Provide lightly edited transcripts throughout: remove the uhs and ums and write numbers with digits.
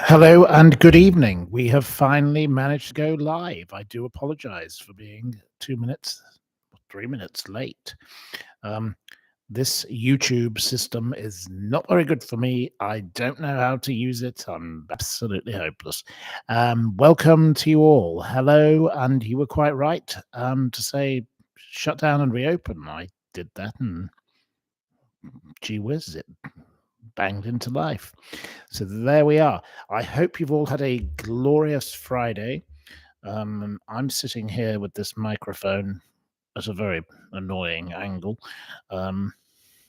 Hello and good evening. We have finally managed to go live. I do apologize for being 2 minutes, 3 minutes late. Um, this YouTube system is not very good for me. I don't know how to use it. I'm absolutely hopeless. Welcome to you all. Hello, and you were quite right to say shut down and reopen. I did that, and gee whiz, it banged into life. So there we are. I hope you've all had a glorious Friday. I'm sitting here with this microphone at a very annoying angle. Um,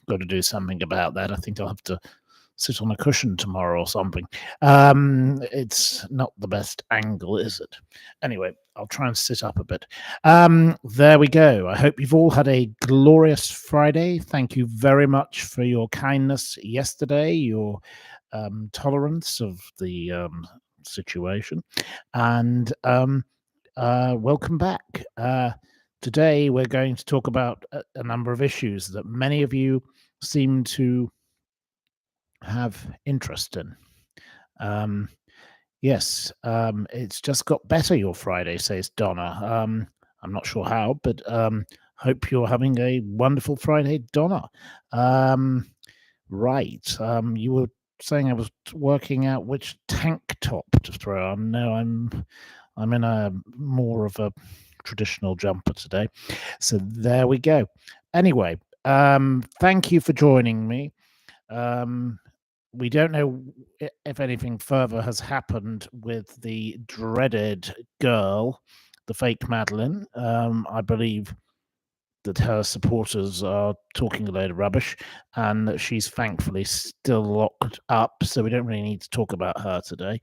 got to do something about that. I think I'll have to sit on a cushion tomorrow or something. It's not the best angle, is it? Anyway, I'll try and sit up a bit. There we go. I hope you've all had a glorious Friday. Thank you very much for your kindness yesterday, your tolerance of the situation, and welcome back. Today, we're going to talk about a number of issues that many of you seem to have interest in. Yes, it's just got better your Friday, says Donna. I'm not sure how, but hope you're having a wonderful Friday, Donna. Right. You were saying I was working out which tank top to throw on. No, I'm in a more of a traditional jumper today. So there we go. Anyway, thank you for joining me. We don't know if anything further has happened with the dreaded girl, the fake Madeline. I believe that her supporters are talking a load of rubbish, and that she's thankfully still locked up, so we don't really need to talk about her today.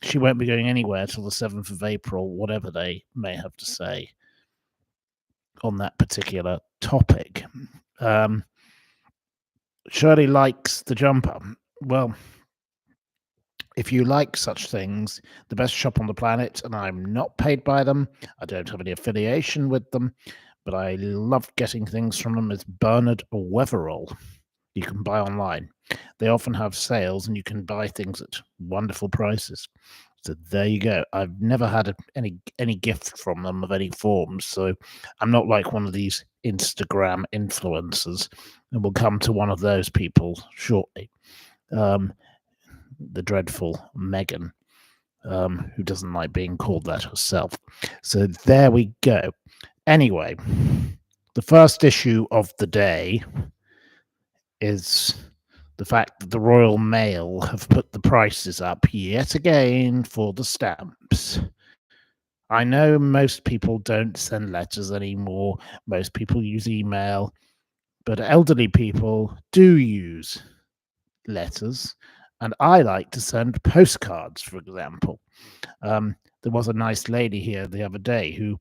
She won't be going anywhere till the 7th of April, whatever they may have to say on that particular topic. Shirley likes the jumper. Well, if you like such things, the best shop on the planet, and I'm not paid by them, I don't have any affiliation with them, but I love getting things from them, is Bernard Weatherall. You can buy online. They often have sales, and you can buy things at wonderful prices. So there you go. I've never had any gift from them of any form, so I'm not like one of these Instagram influencers, and we'll come to one of those people shortly. The dreadful Megan, who doesn't like being called that herself. So there we go. Anyway, the first issue of the day is the fact that the Royal Mail have put the prices up yet again for the stamps. I know most people don't send letters anymore. Most people use email, but elderly people do use letters, and I like to send postcards, for example. There was a nice lady here the other day who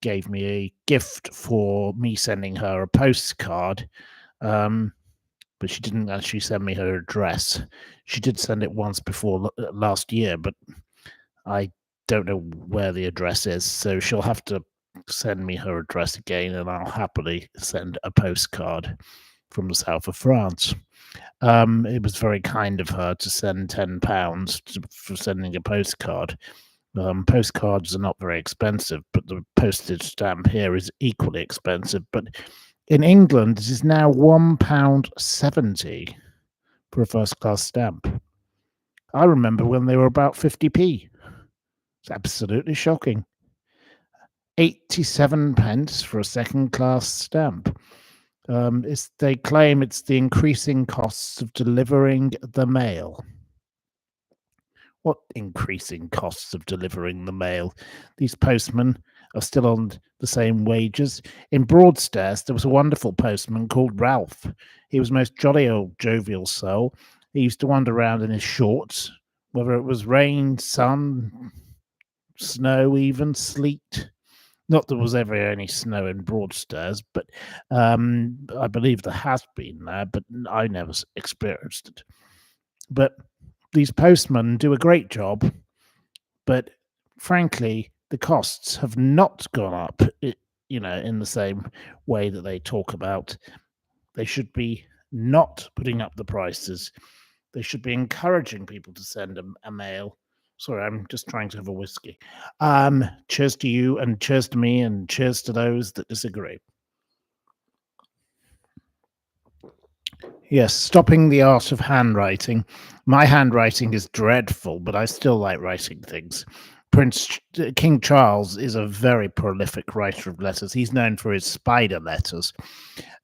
gave me a gift for me sending her a postcard, but she didn't actually send me her address. She did send it once before last year, but I don't know where the address is, so she'll have to send me her address again, and I'll happily send a postcard from the south of France. It was very kind of her to send £10 for sending a postcard. Postcards are not very expensive, but the postage stamp here is equally expensive. But in England, it is now £1.70 for a first-class stamp. I remember when they were about 50p. It's absolutely shocking. 87 pence for a second-class stamp. They claim it's the increasing costs of delivering the mail. What increasing costs of delivering the mail? These postmen are still on the same wages. In Broadstairs, there was a wonderful postman called Ralph. He was a most jolly old jovial soul. He used to wander around in his shorts, whether it was rain, sun, snow, even sleet. Not that there was ever any snow in Broadstairs, but I believe there has been there, but I never experienced it. But these postmen do a great job, but frankly, the costs have not gone up, in the same way that they talk about. They should be not putting up the prices. They should be encouraging people to send a mail. Sorry, I'm just trying to have a whiskey. Cheers to you, and cheers to me, and cheers to those that disagree. Yes, stopping the art of handwriting. My handwriting is dreadful, but I still like writing things. King Charles is a very prolific writer of letters. He's known for his spider letters.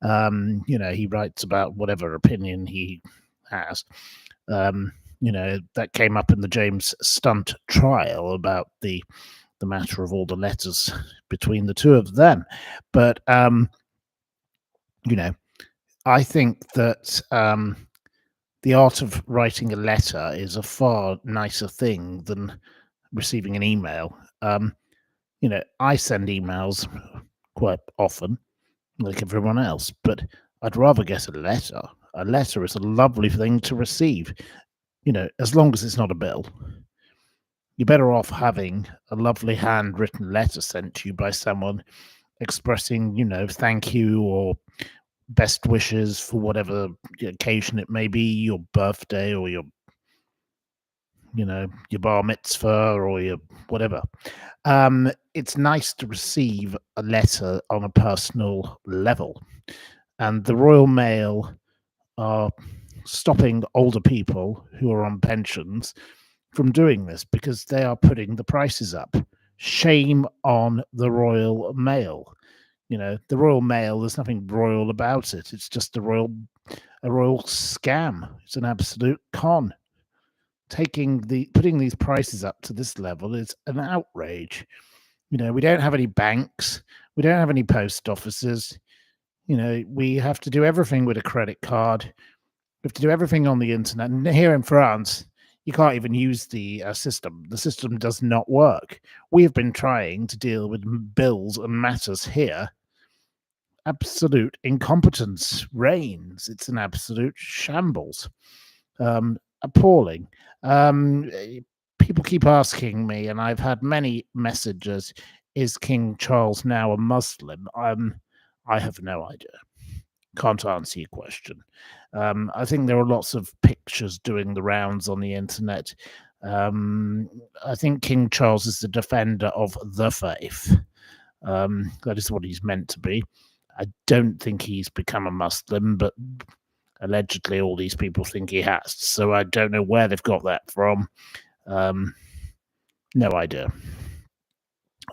He writes about whatever opinion he has. That came up in the James Stunt trial about the matter of all the letters between the two of them. But I think that the art of writing a letter is a far nicer thing than receiving an email. I send emails quite often, like everyone else, but I'd rather get a letter. A letter is a lovely thing to receive, as long as it's not a bill. You're better off having a lovely handwritten letter sent to you by someone expressing, thank you or best wishes for whatever occasion it may be, your birthday or your bar mitzvah or your whatever. It's nice to receive a letter on a personal level. And the Royal Mail are stopping older people who are on pensions from doing this because they are putting the prices up. Shame on the Royal Mail. The Royal Mail, there's nothing royal about it. It's just a royal scam. It's an absolute con. Putting these prices up to this level is an outrage. We don't have any banks. We don't have any post offices. We have to do everything with a credit card. We have to do everything on the internet. And here in France, you can't even use the system. The system does not work. We have been trying to deal with bills and matters here. Absolute incompetence reigns. It's an absolute shambles. Appalling. People keep asking me, and I've had many messages, is King Charles now a Muslim? I have no idea. Can't answer your question. I think there are lots of pictures doing the rounds on the internet. I think King Charles is the defender of the faith. That is what he's meant to be. I don't think he's become a Muslim, but allegedly all these people think he has. So I don't know where they've got that from. No idea.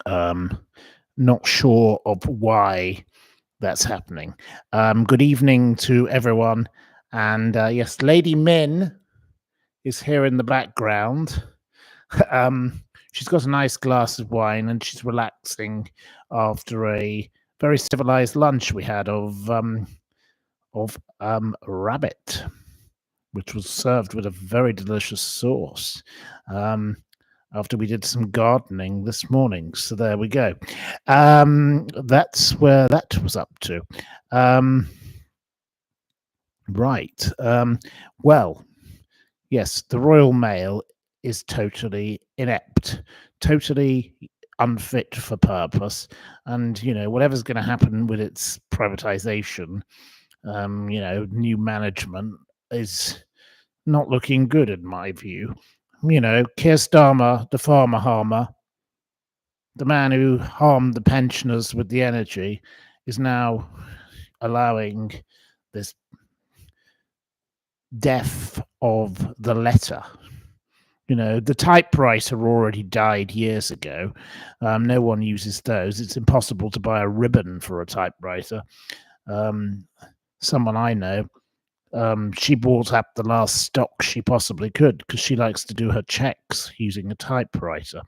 Not sure of why that's happening. Good evening to everyone. And yes, Lady Min is here in the background. She's got a nice glass of wine and she's relaxing after a very civilized lunch we had of rabbit, which was served with a very delicious sauce. After we did some gardening this morning. So there we go. That's where that was up to. Right. Well, yes, the Royal Mail is totally inept, totally unfit for purpose. And, whatever's going to happen with its privatization, new management is not looking good in my view. Keir Starmer, the farmer harmer, the man who harmed the pensioners with the energy, is now allowing this death of the letter. The typewriter already died years ago. No one uses those. It's impossible to buy a ribbon for a typewriter. Someone I know, she bought up the last stock she possibly could because she likes to do her checks using a typewriter.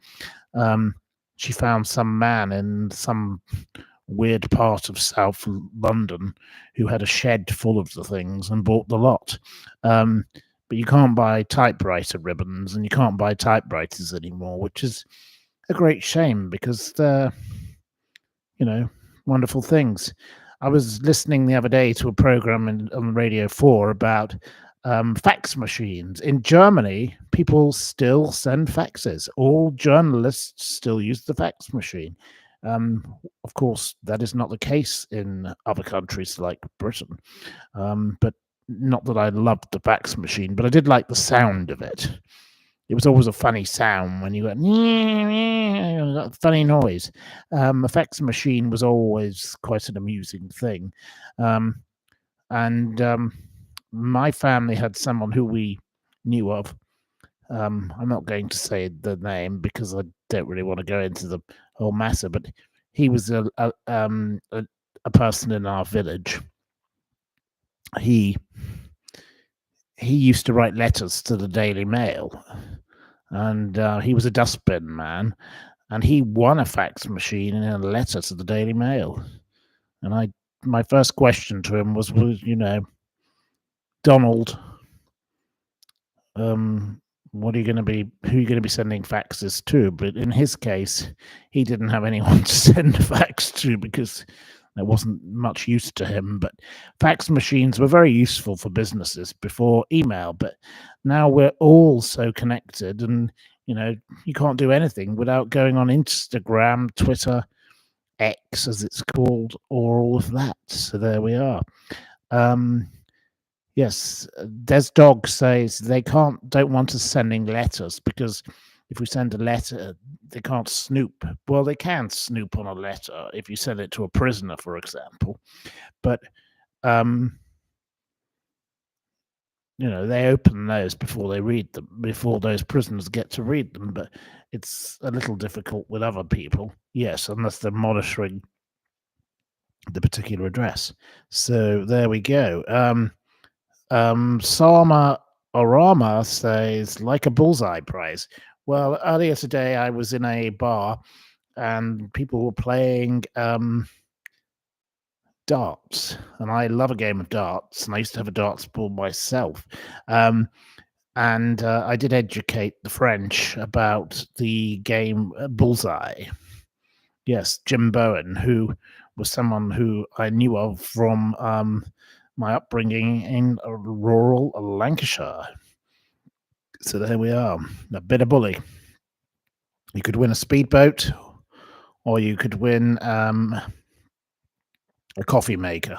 She found some man in some weird part of South London who had a shed full of the things and bought the lot. But you can't buy typewriter ribbons and you can't buy typewriters anymore, which is a great shame because they're, wonderful things. I was listening the other day to a program on Radio 4 about fax machines. In Germany, people still send faxes. All journalists still use the fax machine. Of course, that is not the case in other countries like Britain. But not that I loved the fax machine, but I did like the sound of it. It was always a funny sound when you got that funny noise. A fax machine was always quite an amusing thing. And my family had someone who we knew of. I'm not going to say the name because I don't really want to go into the whole matter, but he was a person in our village. He used to write letters to the Daily Mail, and he was a dustbin man, and he won a fax machine and a letter to the Daily Mail. And my first question to him was Donald, who are you going to be sending faxes to? But in his case, he didn't have anyone to send a fax to because there wasn't much use to him. But fax machines were very useful for businesses before email. But now we're all so connected, and you can't do anything without going on Instagram, Twitter, X as it's called, or all of that. So there we are. Yes, Des Dog says they don't want us sending letters because if we send a letter, they can't snoop. Well, they can snoop on a letter if you send it to a prisoner, for example. But they open those before they read them, before those prisoners get to read them. But it's a little difficult with other people, yes, unless they're monitoring the particular address. So there we go. Sama Orama says, like a bullseye prize. Well, earlier today I was in a bar and people were playing darts, and I love a game of darts, and I used to have a darts board myself. And I did educate the French about the game Bullseye. Yes, Jim Bowen, who was someone who I knew of from my upbringing in rural Lancashire. So there we are, a bit of bully. You could win a speedboat, or you could win a coffee maker,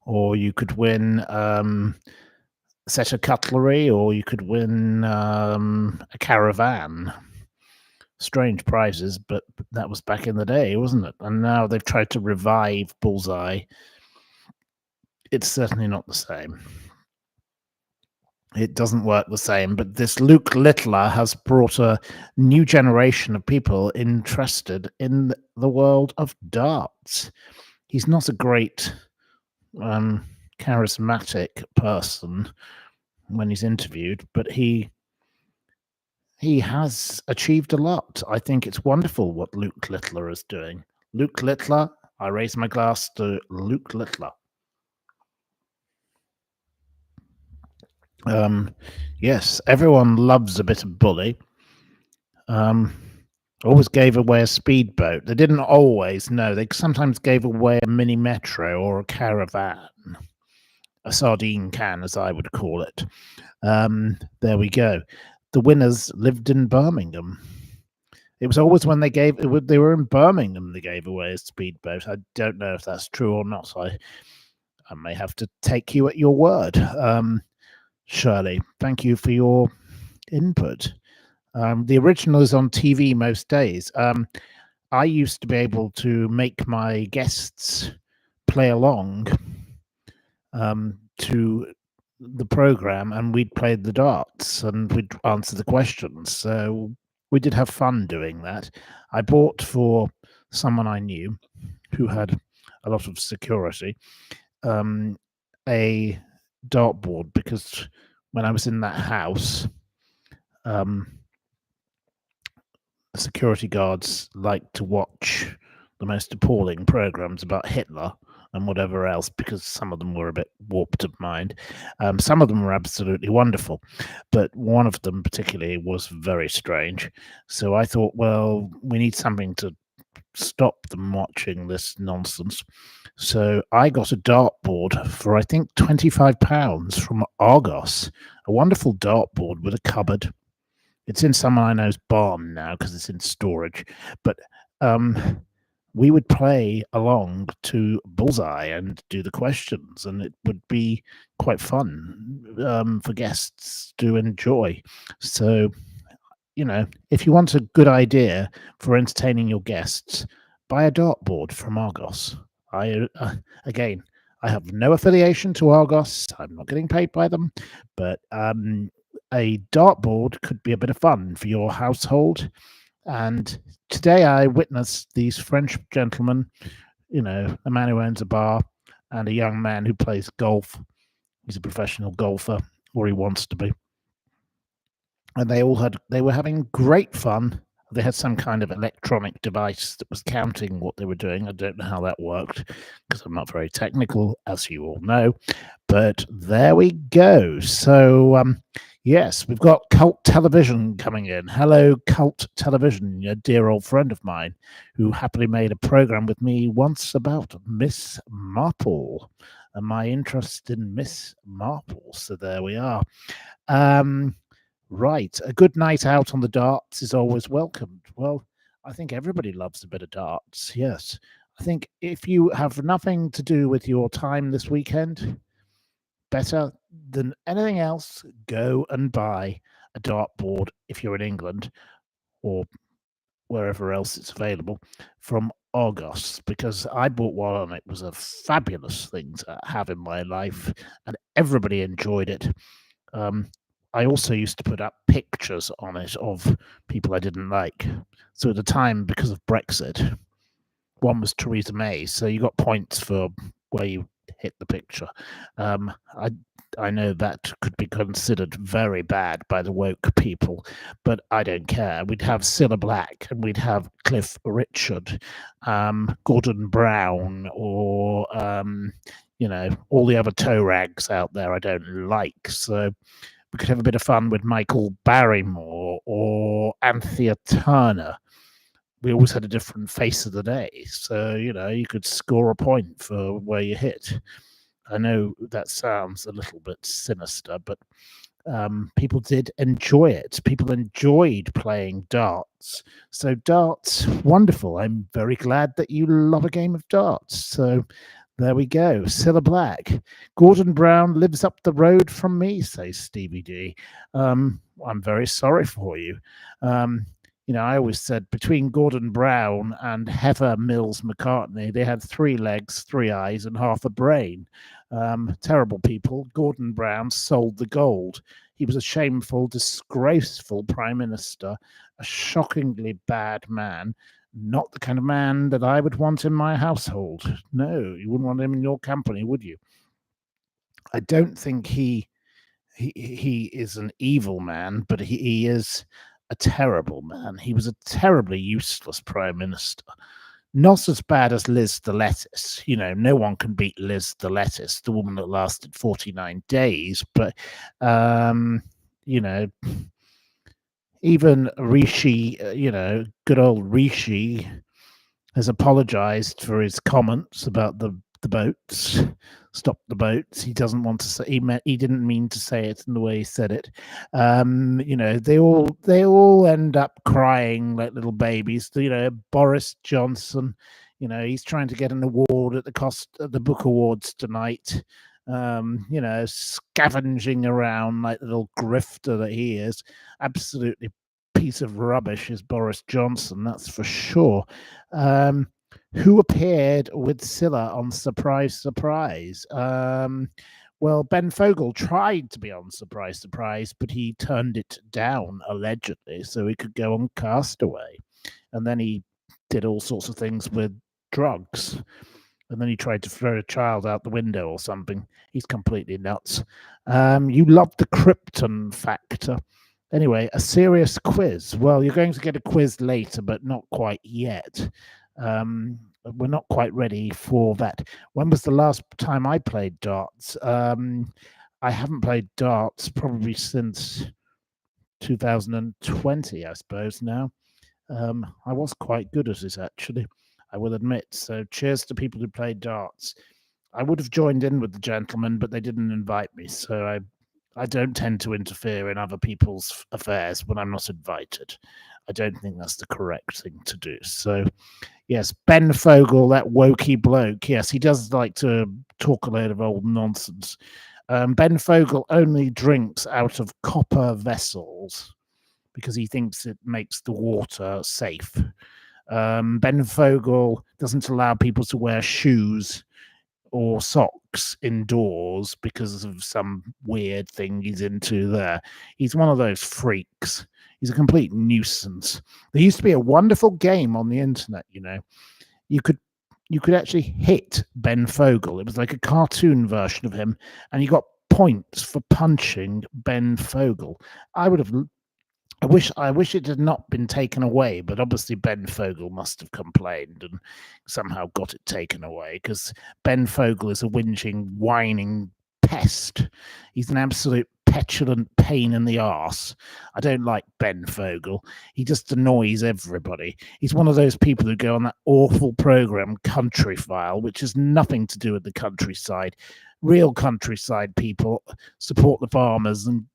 or you could win a set of cutlery, or you could win a caravan. Strange prizes, but that was back in the day, wasn't it? And now they've tried to revive Bullseye. It's certainly not the same. It doesn't work the same, but this Luke Littler has brought a new generation of people interested in the world of darts. He's not a great charismatic person when he's interviewed, but he has achieved a lot. I think it's wonderful what Luke Littler is doing. Luke Littler, I raise my glass to Luke Littler. Yes, everyone loves a bit of bully. Always gave away a speedboat. They didn't always, no. They sometimes gave away a mini metro or a caravan. A sardine can, as I would call it. There we go. The winners lived in Birmingham. It was always when they were in Birmingham, they gave away a speedboat. I don't know if that's true or not. I may have to take you at your word. Shirley, thank you for your input. The original is on TV most days. I used to be able to make my guests play along to the program, and we'd play the darts and we'd answer the questions. So we did have fun doing that. I bought for someone I knew who had a lot of security a dartboard, because when I was in that house, the security guards liked to watch the most appalling programs about Hitler and whatever else, because some of them were a bit warped of mind. Some of them were absolutely wonderful, but one of them particularly was very strange. So I thought, well, we need something to stop them watching this nonsense. So I got a dartboard for, I think, £25 from Argos, a wonderful dartboard with a cupboard. It's in someone I know's barn now because it's in storage. But we would play along to Bullseye and do the questions, and it would be quite fun for guests to enjoy. So, if you want a good idea for entertaining your guests, buy a dartboard from Argos. Again, I have no affiliation to Argos. I'm not getting paid by them, but a dartboard could be a bit of fun for your household. And today I witnessed these French gentlemen, a man who owns a bar and a young man who plays golf. He's a professional golfer, or he wants to be. And they were having great fun. They had some kind of electronic device that was counting what they were doing. I don't know how that worked because I'm not very technical, as you all know. But there we go. So, yes, we've got Cult Television coming in. Hello, Cult Television, a dear old friend of mine who happily made a program with me once about Miss Marple and my interest in Miss Marple. So there we are. Right, a good night out on the darts is always welcomed. Well, I think everybody loves a bit of darts, yes. I think if you have nothing to do with your time this weekend, better than anything else, go and buy a dartboard if you're in England or wherever else it's available from Argos, because I bought one and it was a fabulous thing to have in my life and everybody enjoyed it. I also used to put up pictures on it of people I didn't like. So at the time, because of Brexit, one was Theresa May, so you got points for where you hit the picture. I know that could be considered very bad by the woke people, but I don't care. We'd have Cilla Black and we'd have Cliff Richard, Gordon Brown, or all the other toe rags out there I don't like. So we could have a bit of fun with Michael Barrymore or Anthea Turner. We always had a different face of the day. So, you could score a point for where you hit. I know that sounds a little bit sinister, but people did enjoy it. People enjoyed playing darts. So darts, wonderful. I'm very glad that you love a game of darts. So there we go. Cilla Black. Gordon Brown lives up the road from me, says Stevie D. I'm very sorry for you. I always said between Gordon Brown and Heather Mills McCartney, they had 3 legs, 3 eyes, and half a brain. Terrible people. Gordon Brown sold the gold. He was a shameful, disgraceful prime minister, a shockingly bad man. Not the kind of man that I would want in my household. No, you wouldn't want him in your company, would you? I don't think he is an evil man, but he is a terrible man. He was a terribly useless prime minister. Not as bad as Liz the Lettuce. No one can beat Liz the Lettuce, the woman that lasted 49 days. But, even Rishi, good old Rishi has apologized for his comments about the boats. Stop the boats. He doesn't want to say. He didn't mean to say it in the way he said it. They all end up crying like little babies. Boris Johnson. He's trying to get an award at the Book Awards tonight. Scavenging around like the little grifter that he is. Absolutely piece of rubbish is Boris Johnson, that's for sure. Who appeared with Cilla on Surprise Surprise? Well, Ben Fogle tried to be on Surprise Surprise, but he turned it down, allegedly, so he could go on Castaway. And then he did all sorts of things with drugs. And then he tried to throw a child out the window or something. He's completely nuts. You love the Krypton factor. Anyway, a serious quiz. Well, you're going to get a quiz later, but not quite yet. We're not quite ready for that. When was the last time I played darts? I haven't played darts probably since 2020, I suppose now. I was quite good at it, actually, I will admit. So cheers to people who play darts. I would have joined in with the gentlemen, but they didn't invite me, so I don't tend to interfere in other people's affairs when I'm not invited. I don't think that's the correct thing to do. So, yes, Ben Fogle, that wokey bloke. Yes, he does like to talk a load of old nonsense. Ben Fogle only drinks out of copper vessels because he thinks it makes the water safe. Ben Fogle doesn't allow people to wear shoes or socks indoors because of some weird thing he's into there. He's one of those freaks. He's a complete nuisance. There used to be a wonderful game on the internet, You could actually hit Ben Fogle. It was like a cartoon version of him, and you got points for punching Ben Fogle. I wish it had not been taken away, but obviously Ben Fogle must have complained and somehow got it taken away, because Ben Fogle is a whinging, whining pest. He's an absolute petulant pain in the arse. I don't like Ben Fogle. He just annoys everybody. He's one of those people who go on that awful program Country File, which has nothing to do with the countryside. Real countryside people support the farmers and,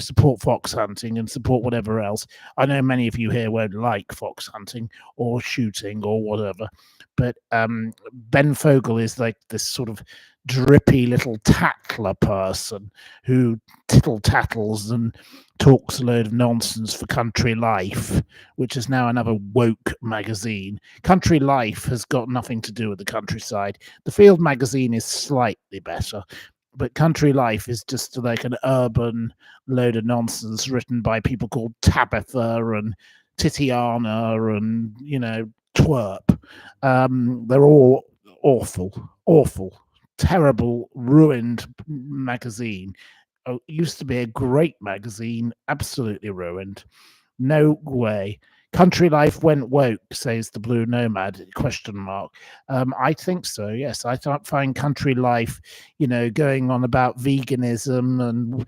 support fox hunting and support whatever else. I know many of you here won't like fox hunting or shooting or whatever, but Ben Fogle is like this sort of drippy little tattler person who tittle tattles and talks a load of nonsense for Country Life, which is now another woke magazine. Country Life has got nothing to do with the countryside. The Field magazine is slightly better, but Country Life is just like an urban load of nonsense written by people called Tabitha and Titiana and, Twerp. They're all awful, terrible, ruined magazine. Used to be a great magazine, absolutely ruined. No way. Country Life went woke, says the Blue Nomad, ? I think so, yes. I find Country Life, going on about veganism and,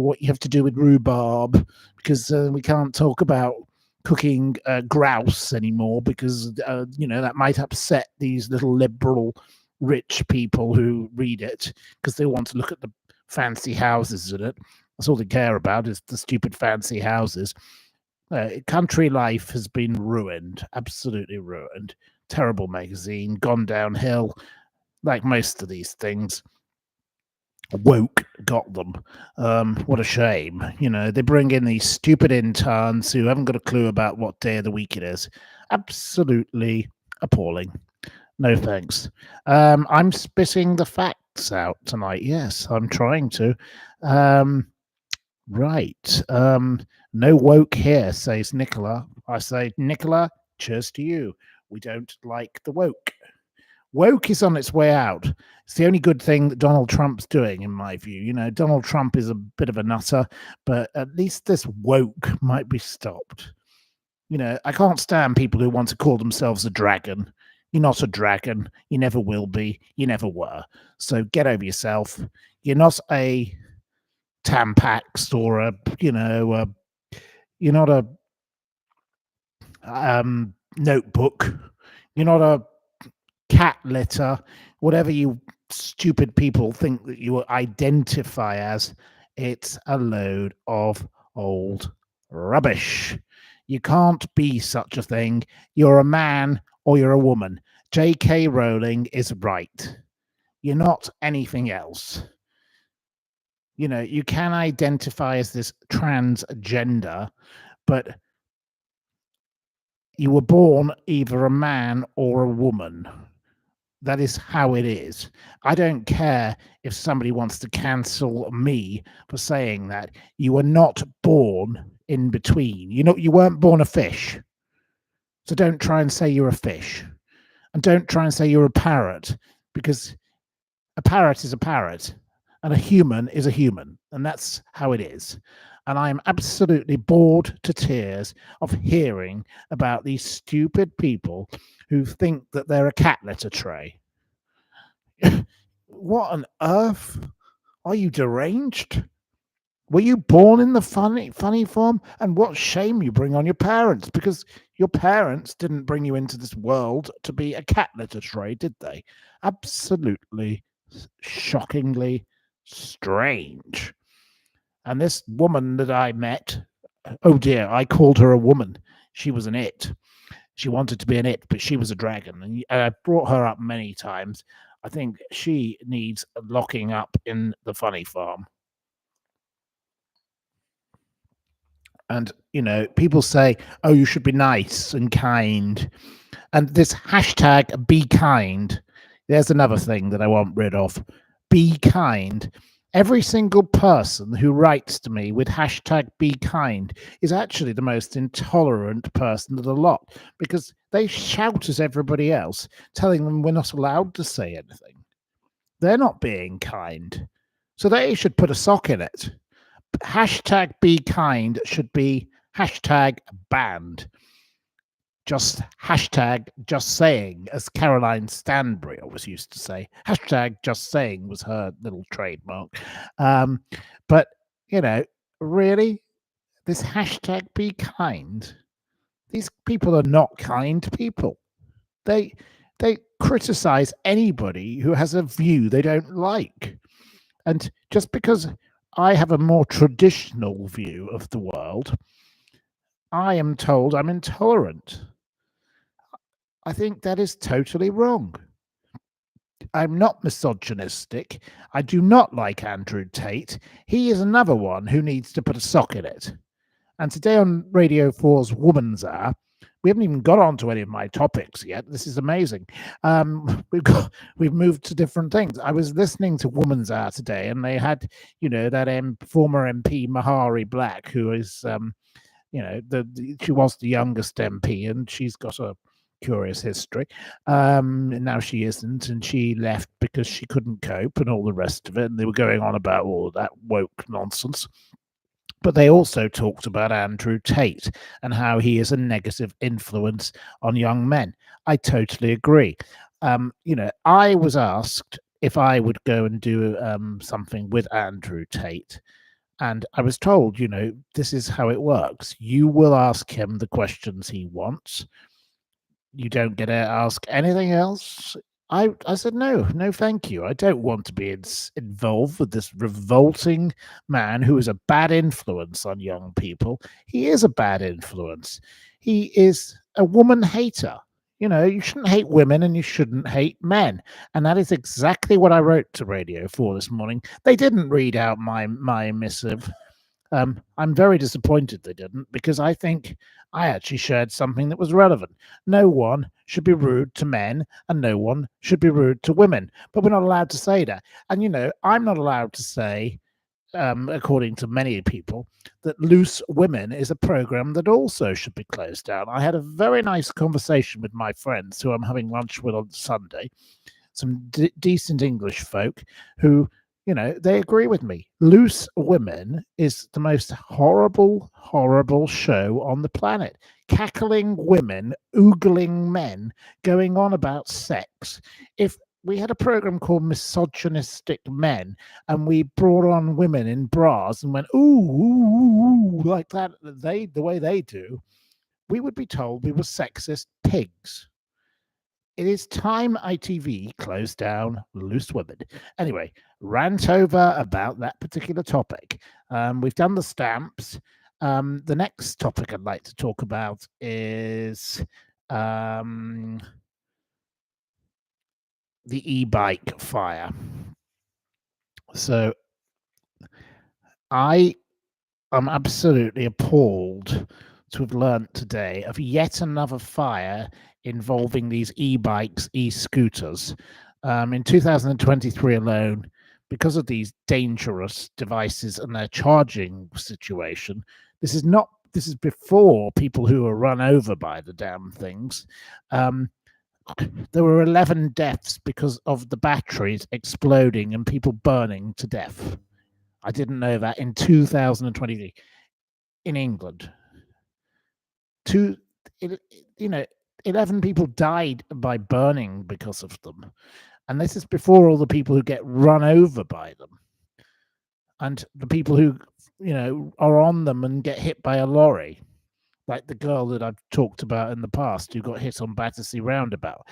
what you have to do with rhubarb, because we can't talk about cooking grouse anymore because, that might upset these little liberal rich people who read it because they want to look at the fancy houses in it. That's all they care about is the stupid fancy houses. Country Life has been ruined, absolutely ruined. Terrible magazine, gone downhill, like most of these things. Woke got them. What a shame. They bring in these stupid interns who haven't got a clue about what day of the week it is. Absolutely appalling. No thanks. I'm spitting the facts out tonight. Yes, I'm trying to. Right. No woke here, says Nicola. I say, Nicola, cheers to you. We don't like the woke. Woke is on its way out. It's the only good thing that Donald Trump's doing, in my view. Donald Trump is a bit of a nutter, but at least this woke might be stopped. I can't stand people who want to call themselves a dragon. You're not a dragon. You never will be. You never were. So get over yourself. You're not a Tampax or you're not a notebook. You're not a cat litter. Whatever you stupid people think that you identify as, it's a load of old rubbish. You can't be such a thing. You're a man or you're a woman. J.K. Rowling is right. You're not anything else. You can identify as this transgender, but you were born either a man or a woman. That is how it is. I don't care if somebody wants to cancel me for saying that. You were not born in between. You weren't born a fish. So don't try and say you're a fish. And don't try and say you're a parrot, because a parrot is a parrot and a human is a human. And that's how it is. And I'm absolutely bored to tears of hearing about these stupid people who think that they're a cat litter tray. What on earth? Are you deranged? Were you born in the funny form? And what shame you bring on your parents, because your parents didn't bring you into this world to be a cat litter tray, did they? Absolutely, shockingly strange. And this woman that I met, oh dear, I called her a woman. She was an it. She wanted to be an it, but she was a dragon. And I brought her up many times. I think she needs locking up in the funny farm. And, people say, oh, you should be nice and kind. And this hashtag be kind, there's another thing that I want rid of. Be kind. Every single person who writes to me with hashtag be kind is actually the most intolerant person of the lot, because they shout at everybody else, telling them we're not allowed to say anything. They're not being kind. So they should put a sock in it. Hashtag be kind should be hashtag banned. Just hashtag just saying, as Caroline Stanbury always used to say. Hashtag just saying was her little trademark. But, really, this hashtag be kind, these people are not kind people. They criticize anybody who has a view they don't like. And just because I have a more traditional view of the world, I am told I'm intolerant. I think that is totally wrong. I'm not misogynistic. I do not like Andrew Tate. He is another one who needs to put a sock in it. And today on Radio 4's Woman's Hour, we haven't even got on to any of my topics yet. This is amazing. We've moved to different things. I was listening to Woman's Hour today, and they had, that former MP Mahari Black, who is, she was the youngest MP, and she's got a curious history. Now she isn't, and she left because she couldn't cope and all the rest of it. And they were going on about all of that woke nonsense. But they also talked about Andrew Tate and how he is a negative influence on young men. I totally agree. I was asked if I would go and do something with Andrew Tate. And I was told, this is how it works. You will ask him the questions he wants. You don't get to ask anything else. I said, no, thank you. I don't want to be involved with this revolting man who is a bad influence on young people. He is a bad influence. He is a woman hater. You shouldn't hate women and you shouldn't hate men. And that is exactly what I wrote to Radio 4 this morning. They didn't read out my missive. I'm very disappointed they didn't, because I think I actually shared something that was relevant. No one should be rude to men and no one should be rude to women, but we're not allowed to say that. And, I'm not allowed to say, according to many people, that Loose Women is a program that also should be closed down. I had a very nice conversation with my friends who I'm having lunch with on Sunday, some decent English folk who, they agree with me. Loose Women is the most horrible, horrible show on the planet. Cackling women, oogling men, going on about sex. If we had a program called Misogynistic Men and we brought on women in bras and went, ooh, ooh, ooh, like that, the way they do, we would be told we were sexist pigs. It is time ITV closed down Loose Women. Anyway, rant over about that particular topic. We've done the stamps. The next topic I'd like to talk about is the e-bike fire. So I am absolutely appalled to have learnt today of yet another fire involving these e-bikes, e-scooters. In 2023 alone, because of these dangerous devices and their charging situation, this is before people who were run over by the damn things. There were 11 deaths because of the batteries exploding and people burning to death. I didn't know that in 2023 in England. 11 people died by burning because of them. And this is before all the people who get run over by them. And the people who, are on them and get hit by a lorry. Like the girl that I've talked about in the past who got hit on Battersea Roundabout.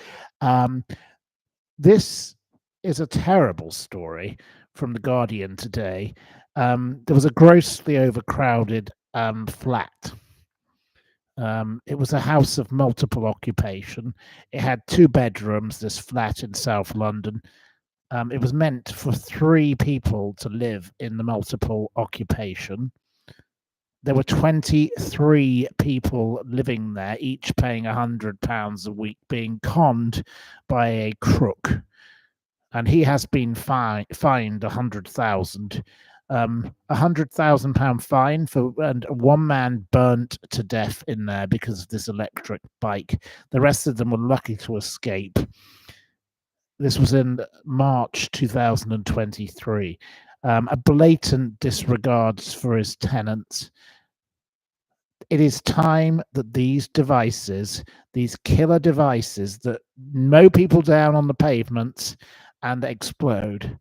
This is a terrible story from The Guardian today. There was a grossly overcrowded flat It was a house of multiple occupation. It had 2 bedrooms, this flat in South London. It was meant for 3 people to live in the multiple occupation. There were 23 people living there, each paying £100 a week, being conned by a crook. And he has been fined 100,000. £100,000 fine and one man burnt to death in there because of this electric bike. The rest of them were lucky to escape. This was in March 2023. A blatant disregard for his tenants. It is time that these devices, these killer devices that mow people down on the pavements and explode,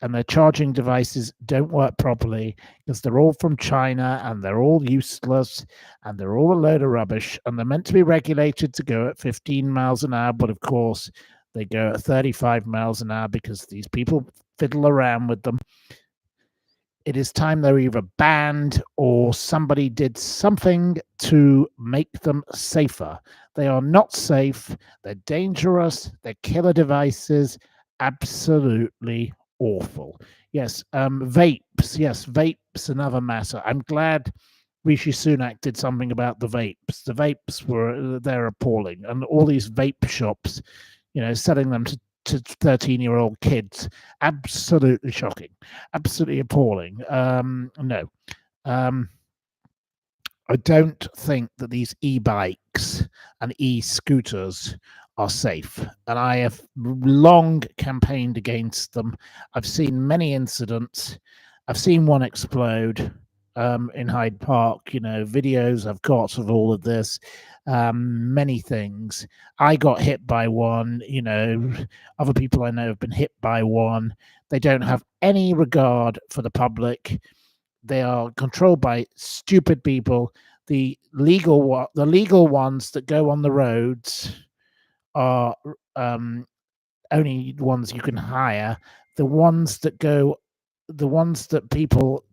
and their charging devices don't work properly because they're all from China and they're all useless and they're all a load of rubbish, and they're meant to be regulated to go at 15 miles an hour, but of course they go at 35 miles an hour because these people fiddle around with them. It is time they're either banned or somebody did something to make them safer. They are not safe. They're dangerous. They're killer devices. Absolutely awful. Yes, vapes. Yes, vapes, another matter. I'm glad Rishi Sunak did something about the vapes. The vapes they're appalling. And all these vape shops, selling them to 13-year-old kids. Absolutely shocking. Absolutely appalling. No. I don't think that these e-bikes and e-scooters are safe, and I have long campaigned against them. I've seen many incidents. I've seen one explode in Hyde Park. Videos I've got of all of this. Many things. I got hit by one. Other people I know have been hit by one. They don't have any regard for the public. They are controlled by stupid people. The legal ones that go on the roads are only ones you can hire. The ones that people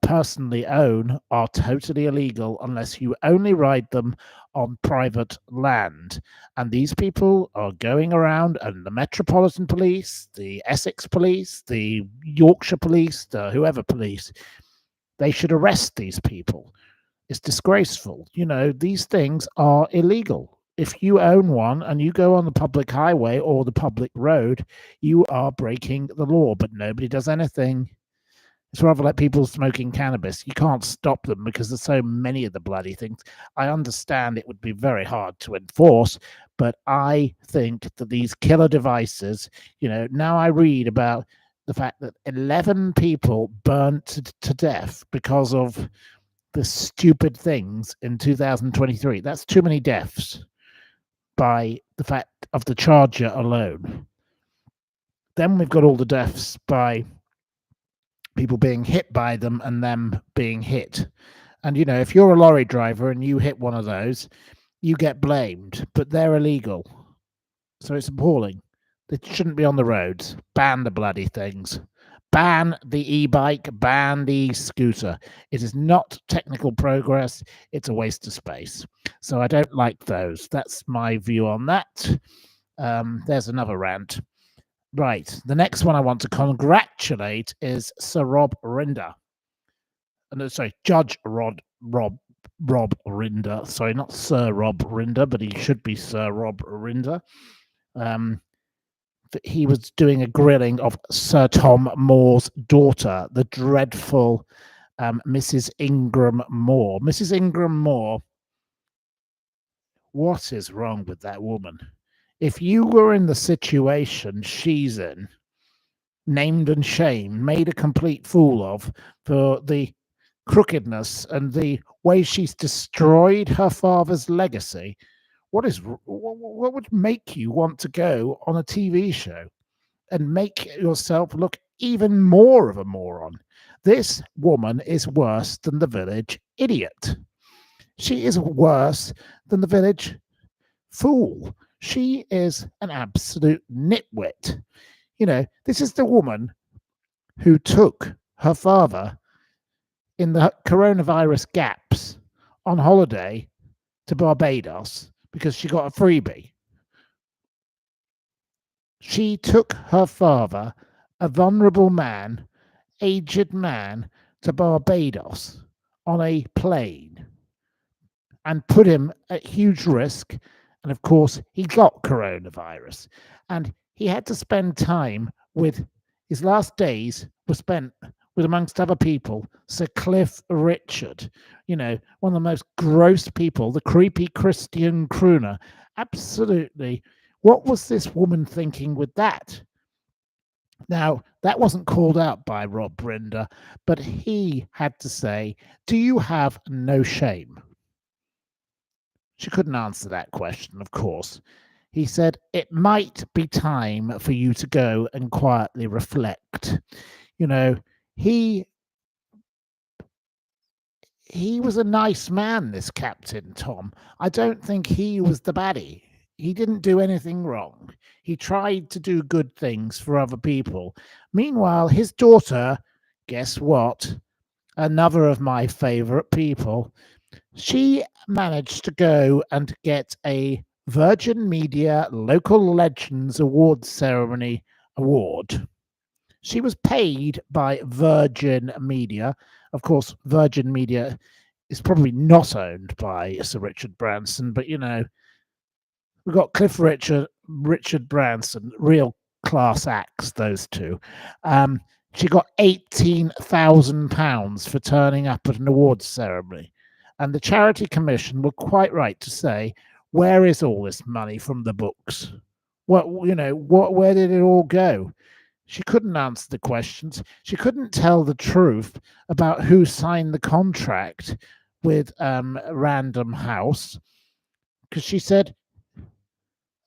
personally own are totally illegal unless you only ride them on private land. And these people are going around, and the Metropolitan Police, the Essex Police, the Yorkshire Police, the whoever police, they should arrest these people. It's disgraceful. These things are illegal. If you own one and you go on the public highway or the public road, you are breaking the law, but nobody does anything. It's rather like people smoking cannabis. You can't stop them because there's so many of the bloody things. I understand it would be very hard to enforce, but I think that these killer devices, now I read about the fact that 11 people burnt to death because of the stupid things in 2023. That's too many deaths by the fact of the charger alone. Then we've got all the deaths by people being hit by them and them being hit. And, if you're a lorry driver and you hit one of those, you get blamed, but they're illegal. So it's appalling. They shouldn't be on the roads. Ban the bloody things. Ban the e-bike, ban the scooter. It is not technical progress. It's a waste of space. So I don't like those. That's my view on that. There's another rant. Right. The next one I want to congratulate is Sir Rob Rinder. Sorry, Judge Rob Rinder. Sorry, not Sir Rob Rinder, but he should be Sir Rob Rinder. He was doing a grilling of Sir Tom Moore's daughter, the dreadful Mrs. Ingram Moore. Mrs. Ingram Moore, what is wrong with that woman? If you were in the situation she's in, named and shamed, made a complete fool of for the crookedness and the way she's destroyed her father's legacy, what would make you want to go on a TV show and make yourself look even more of a moron? This woman is worse than the village idiot. She is worse than the village fool. She is an absolute nitwit. This is the woman who took her father in the coronavirus gaps on holiday to Barbados because she got a freebie. She took her father, a vulnerable man, aged man, to Barbados on a plane and put him at huge risk. And of course, he got coronavirus. And he had to spend time with his last days were spent with, amongst other people, Sir Cliff Richard, one of the most gross people, the creepy Christian crooner. Absolutely. What was this woman thinking with that? Now, that wasn't called out by Rob Brinder, but he had to say, "Do you have no shame?" She couldn't answer that question, of course. He said, "It might be time for you to go and quietly reflect." You know, he he was a nice man, this Captain Tom. I don't think he was the baddie. He didn't do anything wrong. He tried to do good things for other people. Meanwhile, his daughter, guess what? Another of my favorite people. She managed to go and get a Virgin Media Local Legends Awards Ceremony award. She was paid by Virgin Media. Of course, Virgin Media is probably not owned by Sir Richard Branson, but we've got Richard Branson, real class acts, those two. She got £18,000 for turning up at an awards ceremony. And the Charity Commission were quite right to say, where is all this money from the books? Where did it all go? She couldn't answer the questions. She couldn't tell the truth about who signed the contract with Random House because she said,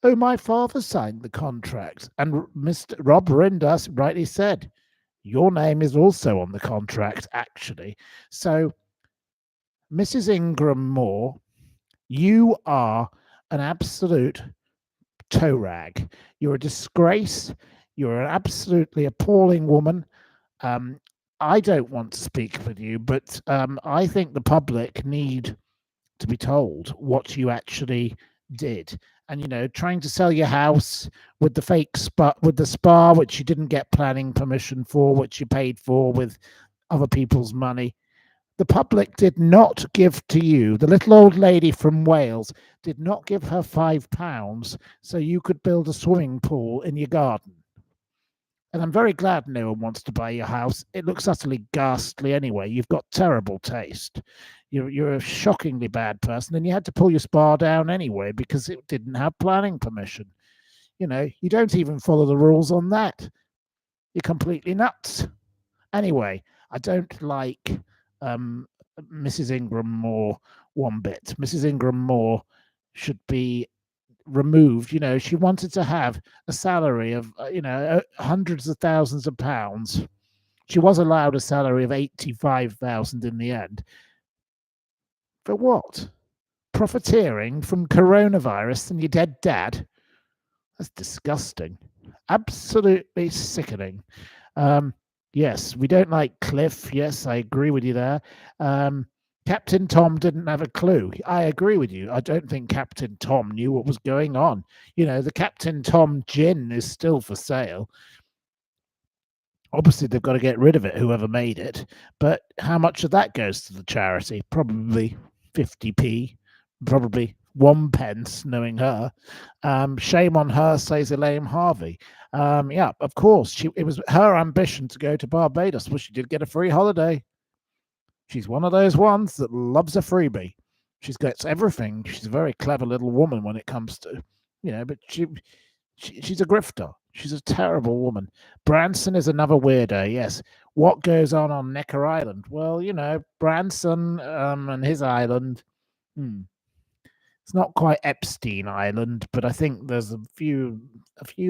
"Oh, my father signed the contract." And Mr. Rob Rindas rightly said, "Your name is also on the contract, actually." So, Mrs. Ingram Moore, you are an absolute toe rag. You're a disgrace. You're an absolutely appalling woman. Um, I don't want to speak with you, but I think the public need to be told what you actually did. And trying to sell your house with the fake spa, which you didn't get planning permission for, which you paid for with other people's money. The public did not give to you. The little old lady from Wales did not give her £5 so you could build a swimming pool in your garden. And I'm very glad no one wants to buy your house. It looks utterly ghastly anyway. You've got terrible taste. You're a shockingly bad person, and you had to pull your spa down anyway because it didn't have planning permission. You don't even follow the rules on that. You're completely nuts. Anyway, I don't like Mrs. Ingram Moore one bit. Mrs. Ingram Moore should be removed. She wanted to have a salary of hundreds of thousands of pounds. She was allowed a salary of 85,000 in the end. For what? Profiteering from coronavirus and your dead dad? That's disgusting. Absolutely sickening. Yes, we don't like Cliff. Yes, I agree with you there. Captain Tom didn't have a clue. I agree with you. I don't think Captain Tom knew what was going on. The Captain Tom gin is still for sale. Obviously, they've got to get rid of it, whoever made it. But how much of that goes to the charity? Probably 50p, probably 1 pence, knowing her. Shame on her, says Elaine Harvey. Yeah, of course. It was her ambition to go to Barbados. Well, she did get a free holiday. She's one of those ones that loves a freebie. She gets everything. She's a very clever little woman when it comes to, but she's a grifter. She's a terrible woman. Branson is another weirdo, yes. What goes on Necker Island? Well, Branson and his island, it's not quite Epstein Island, but I think there's a few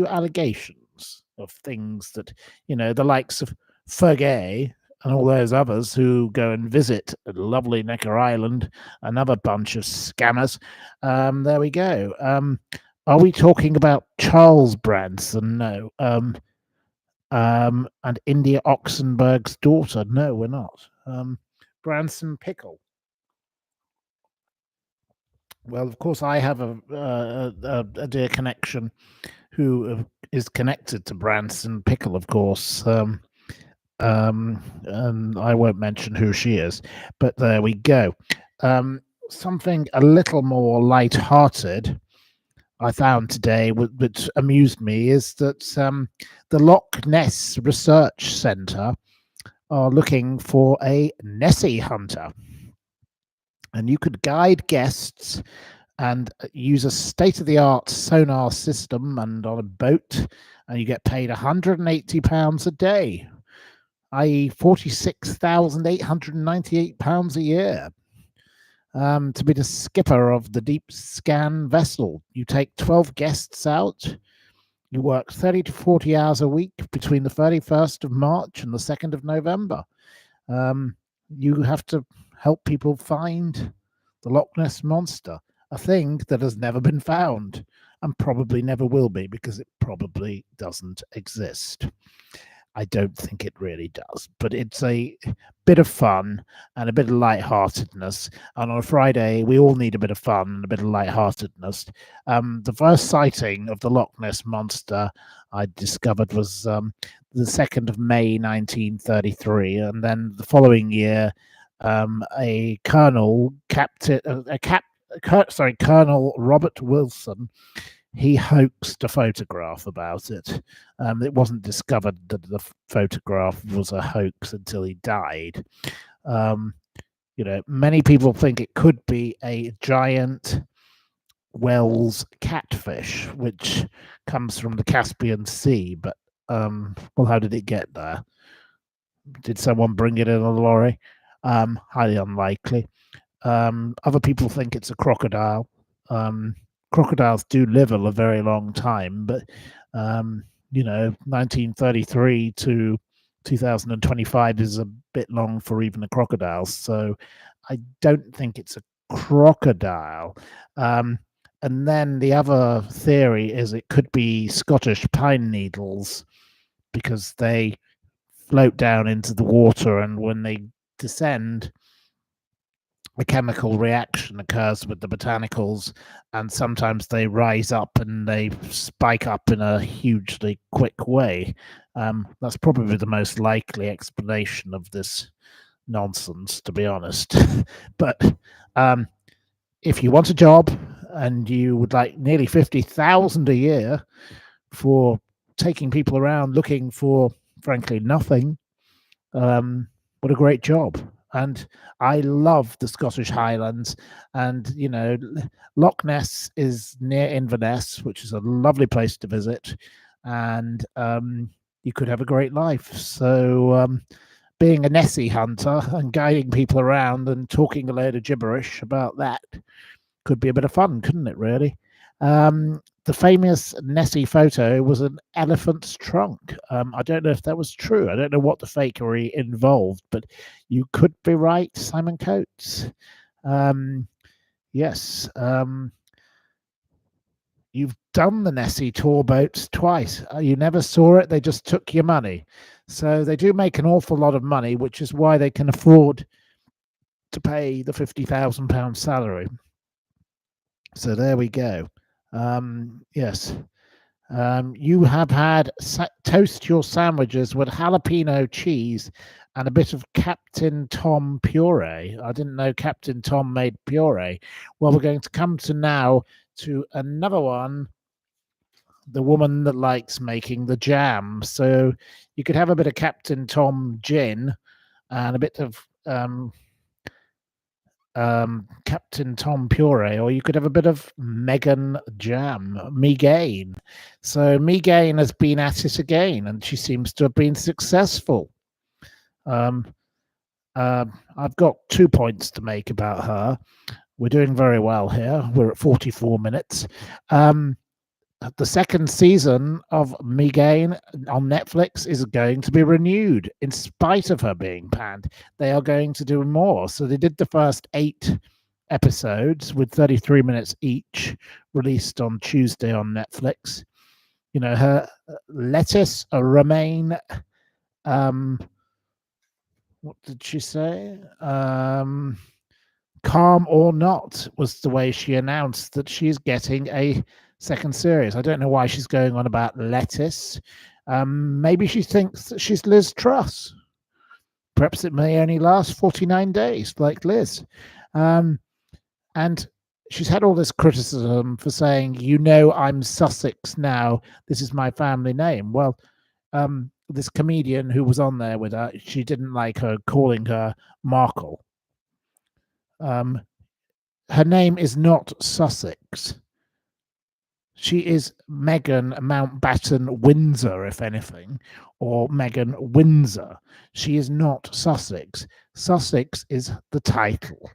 allegations of things that, the likes of Fergay and all those others who go and visit lovely Necker Island, another bunch of scammers. There we go. Are we talking about Charles Branson? No. And India Oxenberg's daughter? No, we're not. Branson Pickle. Well, of course, I have a dear connection who is connected to Branson Pickle, of course. And I won't mention who she is, but there we go. Something a little more light-hearted I found today, which amused me, is that the Loch Ness Research Centre are looking for a Nessie hunter, and you could guide guests and use a state-of-the-art sonar system and on a boat, and you get paid £180 a day, i.e. £46,898 a year. To be the skipper of the deep scan vessel. You take 12 guests out. You work 30 to 40 hours a week between the 31st of March and the 2nd of November. You have to help people find the Loch Ness Monster, a thing that has never been found and probably never will be because it probably doesn't exist. I don't think it really does, but it's a bit of fun and a bit of lightheartedness. And on a Friday, we all need a bit of fun and a bit of lightheartedness. The first sighting of the Loch Ness Monster I discovered was the 2nd of May, 1933. And then the following year, a Colonel Robert Wilson, he hoaxed a photograph about it. It wasn't discovered that the photograph was a hoax until he died. Many people think it could be a giant Wells catfish, which comes from the Caspian Sea. But, well, how did it get there? Did someone bring it in a lorry? Highly unlikely. Other people think it's a crocodile. Crocodiles do live a very long time, but 1933 to 2025 is a bit long for even a crocodile. So I don't think it's a crocodile. And then the other theory is it could be Scottish pine needles because they float down into the water, and when they descend, a chemical reaction occurs with the botanicals, and sometimes they rise up and they spike up in a hugely quick way. That's probably the most likely explanation of this nonsense, to be honest. But if you want a job and you would like nearly 50,000 a year for taking people around looking for, frankly, nothing, what a great job. And I love the Scottish Highlands. And, Loch Ness is near Inverness, which is a lovely place to visit. And you could have a great life. So being a Nessie hunter and guiding people around and talking a load of gibberish about that could be a bit of fun, couldn't it, really? The famous Nessie photo was an elephant's trunk. I don't know if that was true. I don't know what the fakery involved, but you could be right, Simon Coates. Yes. You've done the Nessie tour boats twice. You never saw it. They just took your money. So they do make an awful lot of money, which is why they can afford to pay the £50,000 salary. So there we go. Yes. You have had toast your sandwiches with jalapeno cheese and a bit of Captain Tom puree. I didn't know Captain Tom made puree. Well, we're going to come now to another one, the woman that likes making the jam. So you could have a bit of Captain Tom gin and a bit of Captain Tom puree, or you could have a bit of Megan jam, Megan. So Megan has been at it again, and she seems to have been successful. I've got 2 points to make about her. We're doing very well here. We're at 44 minutes. The second season of Megan on Netflix is going to be renewed in spite of her being panned. They are going to do more. So they did the first 8 episodes with 33 minutes each, released on Tuesday on Netflix. Her lettuce remain, what did she say? calm or not was the way she announced that she's getting a second series. I don't know why she's going on about lettuce. Maybe she thinks that she's Liz Truss. Perhaps it may only last 49 days, like Liz. And she's had all this criticism for saying, I'm Sussex now. This is my family name. Well, this comedian who was on there with her, she didn't like her calling her Markle. Her name is not Sussex. She is Meghan Mountbatten Windsor, if anything, or Meghan Windsor. She is not Sussex. Sussex is the title.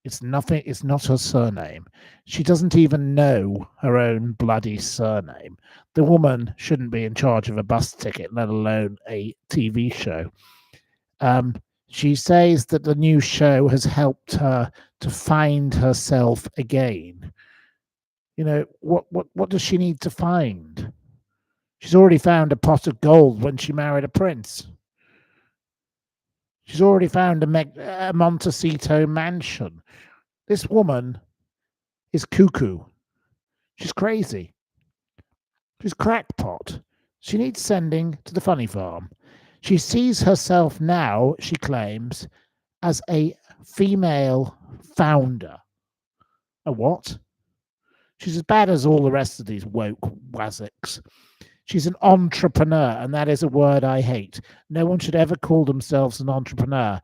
It's nothing. It's not her surname. She doesn't even know her own bloody surname. The woman shouldn't be in charge of a bus ticket, let alone a TV show. She says that the new show has helped her to find herself again. What does she need to find? She's already found a pot of gold when she married a prince. She's already found a Montecito mansion. This woman is cuckoo. She's crazy. She's crackpot. She needs sending to the funny farm. She sees herself now, she claims, as a female founder. A what? She's as bad as all the rest of these woke wazzicks. She's an entrepreneur, and that is a word I hate. No one should ever call themselves an entrepreneur.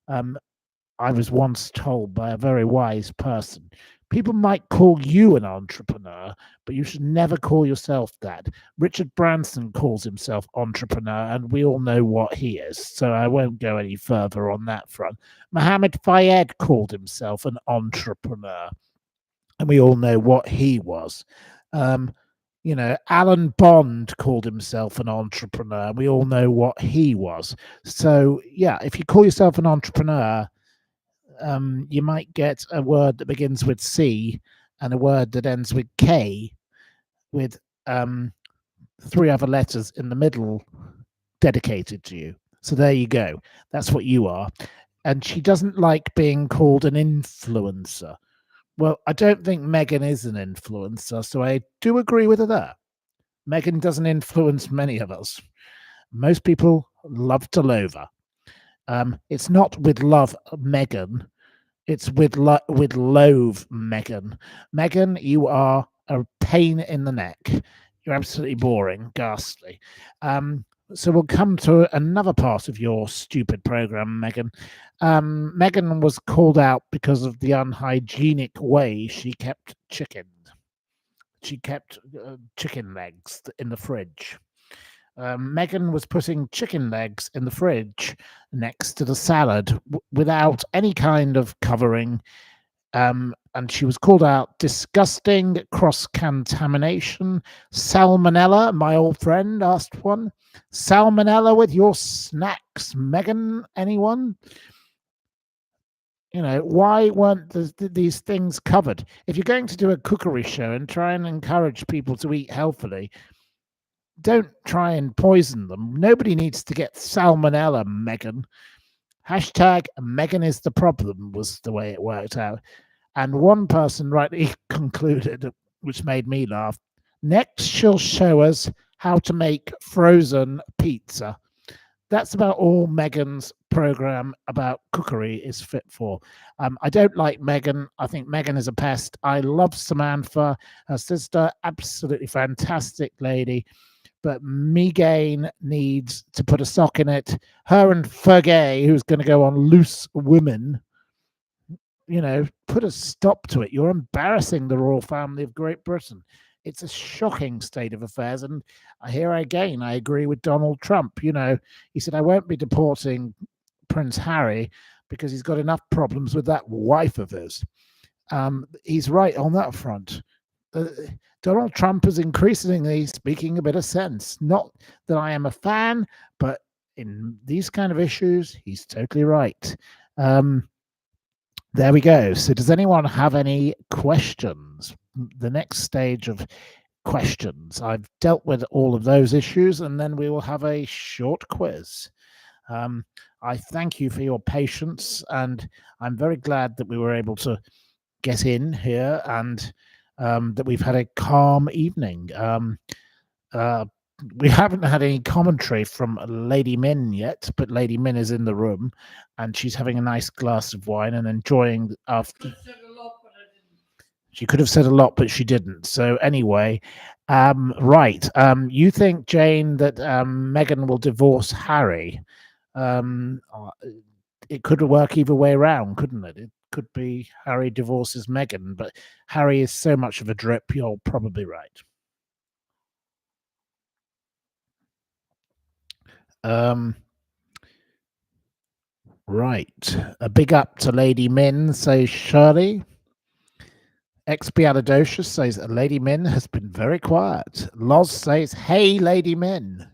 I was once told by a very wise person, people might call you an entrepreneur, but you should never call yourself that. Richard Branson calls himself entrepreneur, and we all know what he is, so I won't go any further on that front. Mohammed Fayed called himself an entrepreneur, and we all know what he was. Alan Bond called himself an entrepreneur. We all know what he was. So, yeah, if you call yourself an entrepreneur, you might get a word that begins with C and a word that ends with K with 3 other letters in the middle dedicated to you. So there you go. That's what you are. And she doesn't like being called an influencer. Well, I don't think Meghan is an influencer, so I do agree with her there. Meghan doesn't influence many of us. Most people love to loathe her. It's not with love, Meghan. It's with loathe, Meghan. Meghan, you are a pain in the neck. You're absolutely boring, ghastly. So we'll come to another part of your stupid program, Meghan. Meghan was called out because of the unhygienic way she kept chicken. She kept chicken legs in the fridge. Meghan was putting chicken legs in the fridge next to the salad without any kind of covering. And she was called out disgusting, cross-contamination, salmonella, my old friend asked one. Salmonella with your snacks, Meghan, anyone? Why weren't these things covered? If you're going to do a cookery show and try and encourage people to eat healthily, don't try and poison them. Nobody needs to get salmonella, Meghan. Hashtag Meghan is the problem was the way it worked out. And one person rightly concluded, which made me laugh, next she'll show us how to make frozen pizza. That's about all Meghan's program about cookery is fit for. I don't like Meghan. I think Meghan is a pest. I love Samantha, her sister, absolutely fantastic lady. But Meghan needs to put a sock in it. Her and Fergie, who's going to go on Loose Women, put a stop to it. You're embarrassing the royal family of Great Britain. It's a shocking state of affairs. And here again, I agree with Donald Trump. He said, I won't be deporting Prince Harry because he's got enough problems with that wife of his. He's right on that front. Donald Trump is increasingly speaking a bit of sense. Not that I am a fan, but in these kind of issues, he's totally right. There we go. So does anyone have any questions? The next stage of questions. I've dealt with all of those issues, and then we will have a short quiz. Um, I thank you for your patience, and I'm very glad that we were able to get in here and that we've had a calm evening. Uh, we haven't had any commentary from Lady Min yet, but Lady Min is in the room and she's having a nice glass of wine and enjoying after. She could have said a lot, but she didn't. So anyway, right. You think, Jane, that Meghan will divorce Harry? Um, uh, it could work either way around, couldn't it? It could be Harry divorces Meghan, but Harry is so much of a drip. You're probably right. Um, right. A big up to Lady Min, says Shirley. Expialidocious says Lady Min has been very quiet. Loz says, "Hey, Lady Min."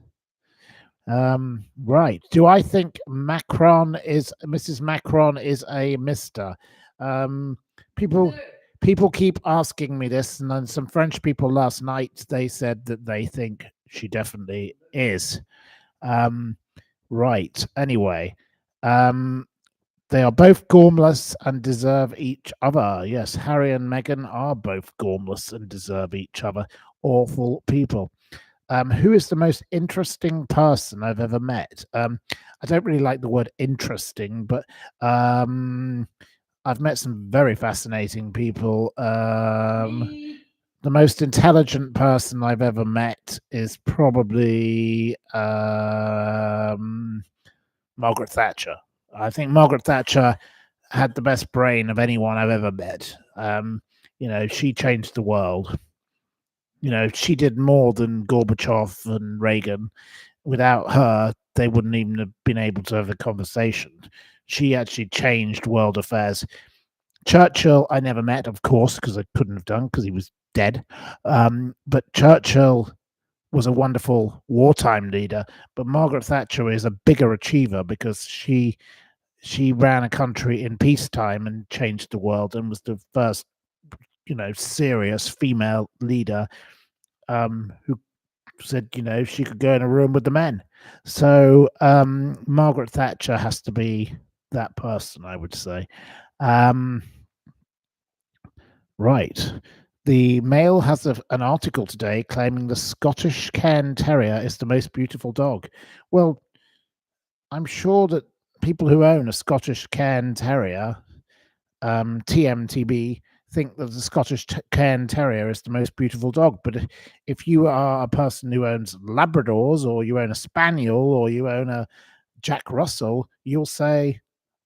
Right. Do I think Macron is Mrs. Macron is a Mister? Um, people people keep asking me this, and then some French people last night they said that they think she definitely is. Um, right. Anyway, um, they are both gormless and deserve each other. Yes, Harry and Meghan are both gormless and deserve each other. Awful people. Who is the most interesting person I've ever met? I don't really like the word interesting, but I've met some very fascinating people. The most intelligent person I've ever met is probably Margaret Thatcher. I think Margaret Thatcher had the best brain of anyone I've ever met. She changed the world. She did more than Gorbachev and Reagan. Without her, they wouldn't even have been able to have a conversation. She actually changed world affairs. Churchill, I never met, of course, because I couldn't have done because he was dead. But Churchill was a wonderful wartime leader. But Margaret Thatcher is a bigger achiever because she ran a country in peacetime and changed the world and was the first, serious female leader who said, she could go in a room with the men. So Margaret Thatcher has to be that person, I would say. Right. The Mail has an article today claiming the Scottish Cairn Terrier is the most beautiful dog. Well, I'm sure that people who own a Scottish Cairn Terrier, TMTB, think that the Scottish Cairn Terrier is the most beautiful dog. But if you are a person who owns Labradors, or you own a Spaniel, or you own a Jack Russell, you'll say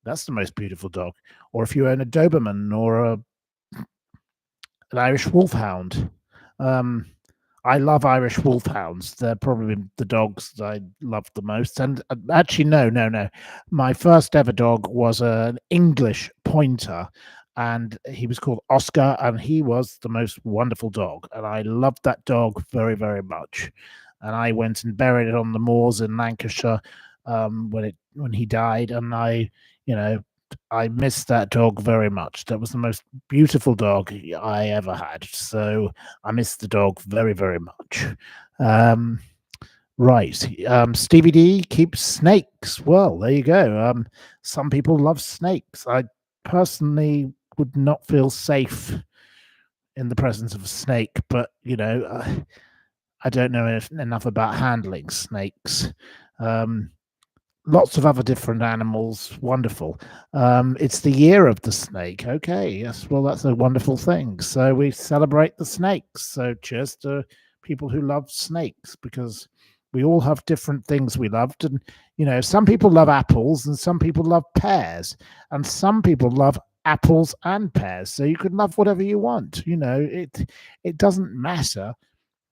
that's the most beautiful dog. Or if you own a Doberman or an Irish Wolfhound, um, I love Irish Wolfhounds. They're probably the dogs that I love the most. And actually, no. My first ever dog was an English pointer, and he was called Oscar, and he was the most wonderful dog. And I loved that dog very, very much. And I went and buried it on the moors in Lancashire when he died. And I miss that dog very much. That was the most beautiful dog I ever had. So I miss the dog very, very much. Right. Stevie D keeps snakes. Well, there you go. Some people love snakes. I personally would not feel safe in the presence of a snake, but I don't know enough about handling snakes. Lots of other different animals. Wonderful. It's the year of the snake. Okay, yes, well, that's a wonderful thing. So we celebrate the snakes. So cheers to people who love snakes, because we all have different things we loved. And, some people love apples and some people love pears, and some people love apples and pears. So you can love whatever you want. It doesn't matter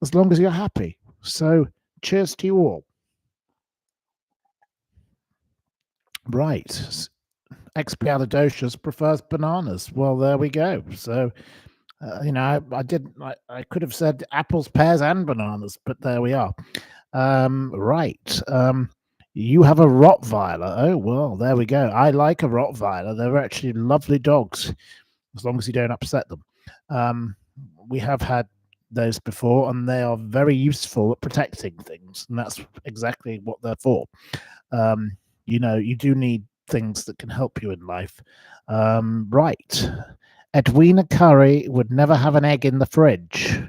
as long as you're happy. So cheers to you all. Right. Expialidocious prefers bananas. Well, there we go. So, I didn't. I could have said apples, pears, and bananas, but there we are. Right. You have a Rottweiler. Oh well, there we go. I like a Rottweiler. They're actually lovely dogs, as long as you don't upset them. We have had those before, and they are very useful at protecting things, and that's exactly what they're for. Um, you do need things that can help you in life. Right. Edwina Curry would never have an egg in the fridge.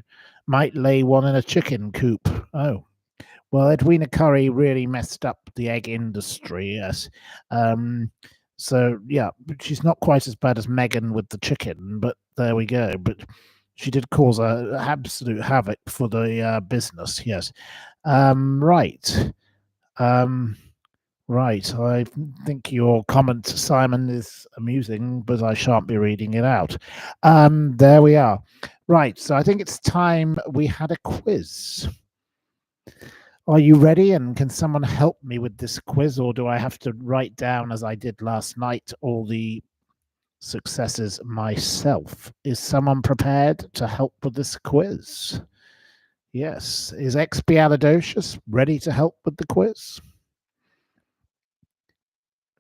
Might lay one in a chicken coop. Oh. Well, Edwina Curry really messed up the egg industry, yes. Um, so, yeah, she's not quite as bad as Megan with the chicken, but there we go. But she did cause a absolute havoc for the business, yes. Right. Um, right. I think your comment, Simon, is amusing, but I shan't be reading it out. There we are. Right. So I think it's time we had a quiz. Are you ready? And can someone help me with this quiz, or do I have to write down, as I did last night, all the successes myself? Is someone prepared to help with this quiz? Yes. Is Expialidocious ready to help with the quiz?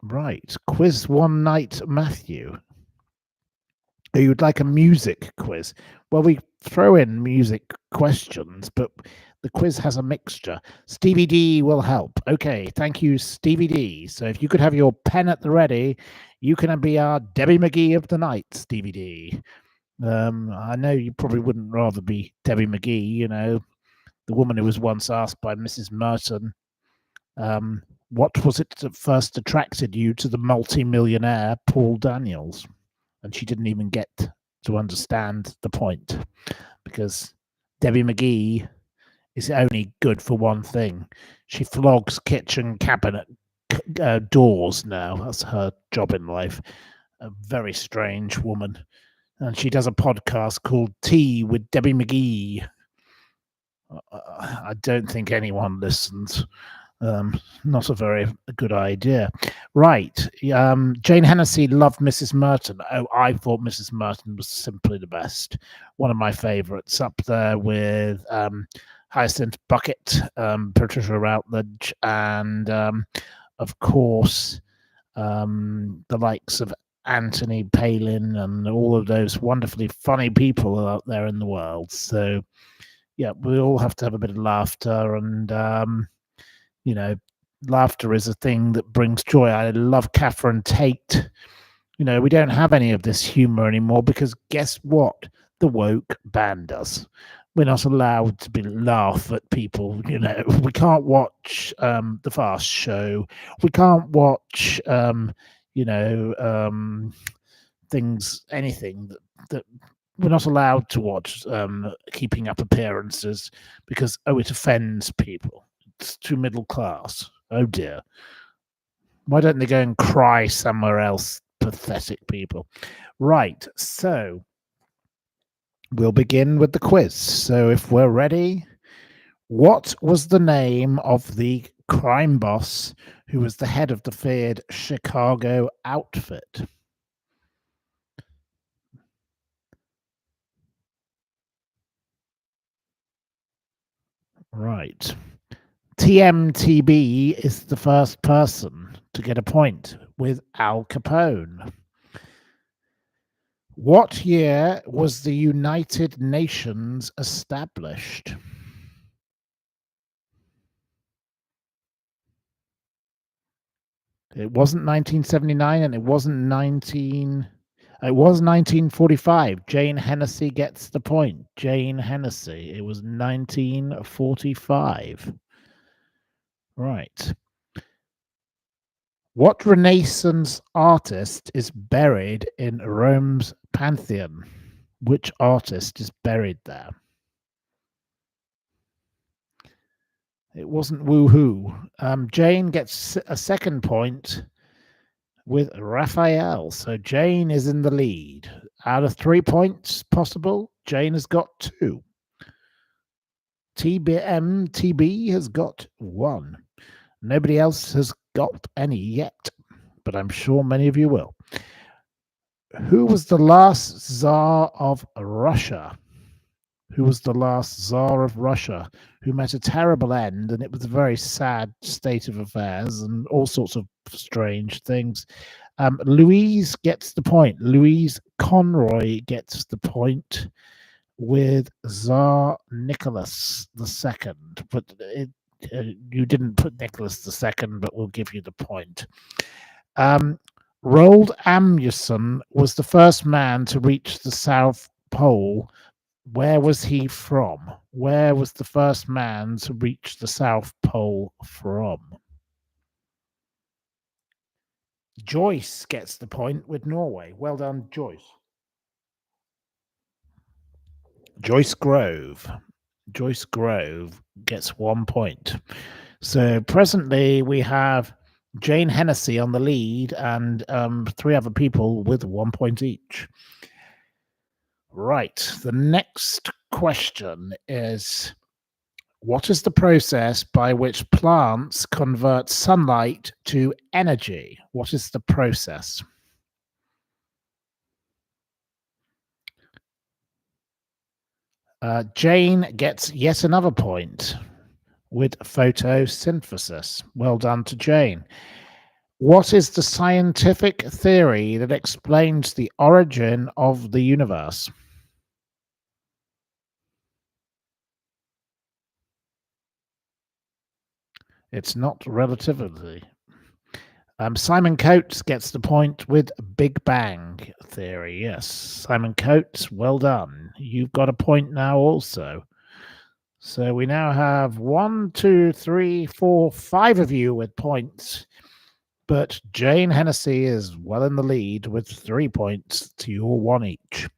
Right. Quiz one night, Matthew. You would like a music quiz? Well, we throw in music questions, but the quiz has a mixture. Stevie D will help. Okay, thank you, Stevie D. So if you could have your pen at the ready, you can be our Debbie McGee of the night, Stevie D. I know you probably wouldn't rather be Debbie McGee, the woman who was once asked by Mrs. Merton, what was it that first attracted you to the multi-millionaire Paul Daniels? And she didn't even get to understand the point, because Debbie McGee is only good for one thing. She flogs kitchen cabinet doors now. That's her job in life. A very strange woman. And she does a podcast called Tea with Debbie McGee. I don't think anyone listens. Not a very good idea. Right. Jane Hennessy loved Mrs. Merton. Oh, I thought Mrs. Merton was simply the best. One of my favourites, up there with Hyacinth Bucket, Patricia Routledge, and of course the likes of Anthony Palin and all of those wonderfully funny people out there in the world. So, yeah, we all have to have a bit of laughter, and laughter is a thing that brings joy. I love Catherine Tate. We don't have any of this humor anymore because guess what? The woke banned us. We're not allowed to laugh at people. We can't watch the Fast Show. We can't watch, anything that we're not allowed to watch. Keeping Up Appearances because it offends people. It's too middle class. Oh dear. Why don't they go and cry somewhere else? Pathetic people. Right, so we'll begin with the quiz. So if we're ready, what was the name of the crime boss who was the head of the feared Chicago outfit? Right. TMTB is the first person to get a point with Al Capone. What year was the United Nations established? It wasn't 1979 and it wasn't it was 1945. Jane Hennessy gets the point. Jane Hennessy. It was 1945. Right. What Renaissance artist is buried in Rome's Pantheon? Which artist is buried there? It wasn't Woohoo. Jane gets a second point with Raphael. So Jane is in the lead. Out of 3 points possible, Jane has got 2. TB has got 1. Nobody else has got any yet, but I'm sure many of you will. Who was the last Tsar of Russia? Who was the last Tsar of Russia who met a terrible end, and it was a very sad state of affairs and all sorts of strange things. Louise gets the point. Louise Conroy gets the point with Tsar Nicholas II. But You didn't put Nicholas II, but we'll give you the point. Roald Amundsen was the first man to reach the South Pole. Where was he from? Where was the first man to reach the South Pole from? Joyce gets the point with Norway. Well done, Joyce. Joyce Grove. Joyce Grove gets 1 point. So presently we have Jane Hennessy on the lead and 3 other people with 1 point each. Right. The next question is, what is the process by which plants convert sunlight to energy? What is the process? Jane gets yet another point with photosynthesis. Well done to Jane. What is the scientific theory that explains the origin of the universe? It's not relativity. Simon Coates gets the point with Big Bang theory. Yes, Simon Coates, well done. You've got a point now also. So we now have 1, 2, 3, 4, 5 of you with points. But Jane Hennessy is well in the lead with 3 points to your 1 each.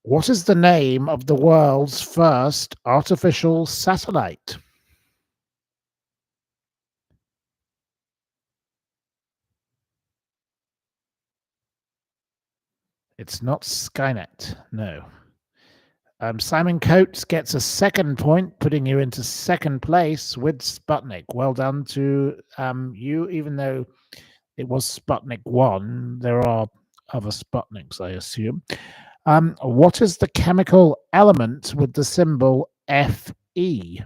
What is the name of the world's first artificial satellite? It's not Skynet, no. Simon Coates gets a 2nd point, putting you into 2nd place with Sputnik. Well done to you, even though it was Sputnik 1. There are other Sputniks, I assume. What is the chemical element with the symbol Fe?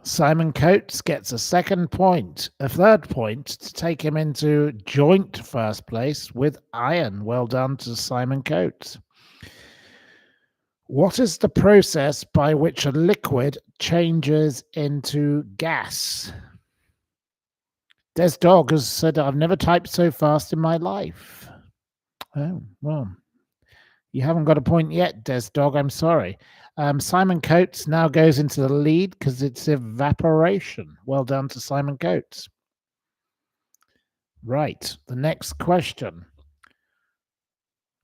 Simon Coates gets a 2nd point, a 3rd point to take him into joint 1st place with iron. Well done to Simon Coates. What is the process by which a liquid changes into gas? Des Dog has said, I've never typed so fast in my life. Oh, well, you haven't got a point yet, Des Dog. I'm sorry. Simon Coates now goes into the lead because it's evaporation. Well done to Simon Coates. Right. The next question.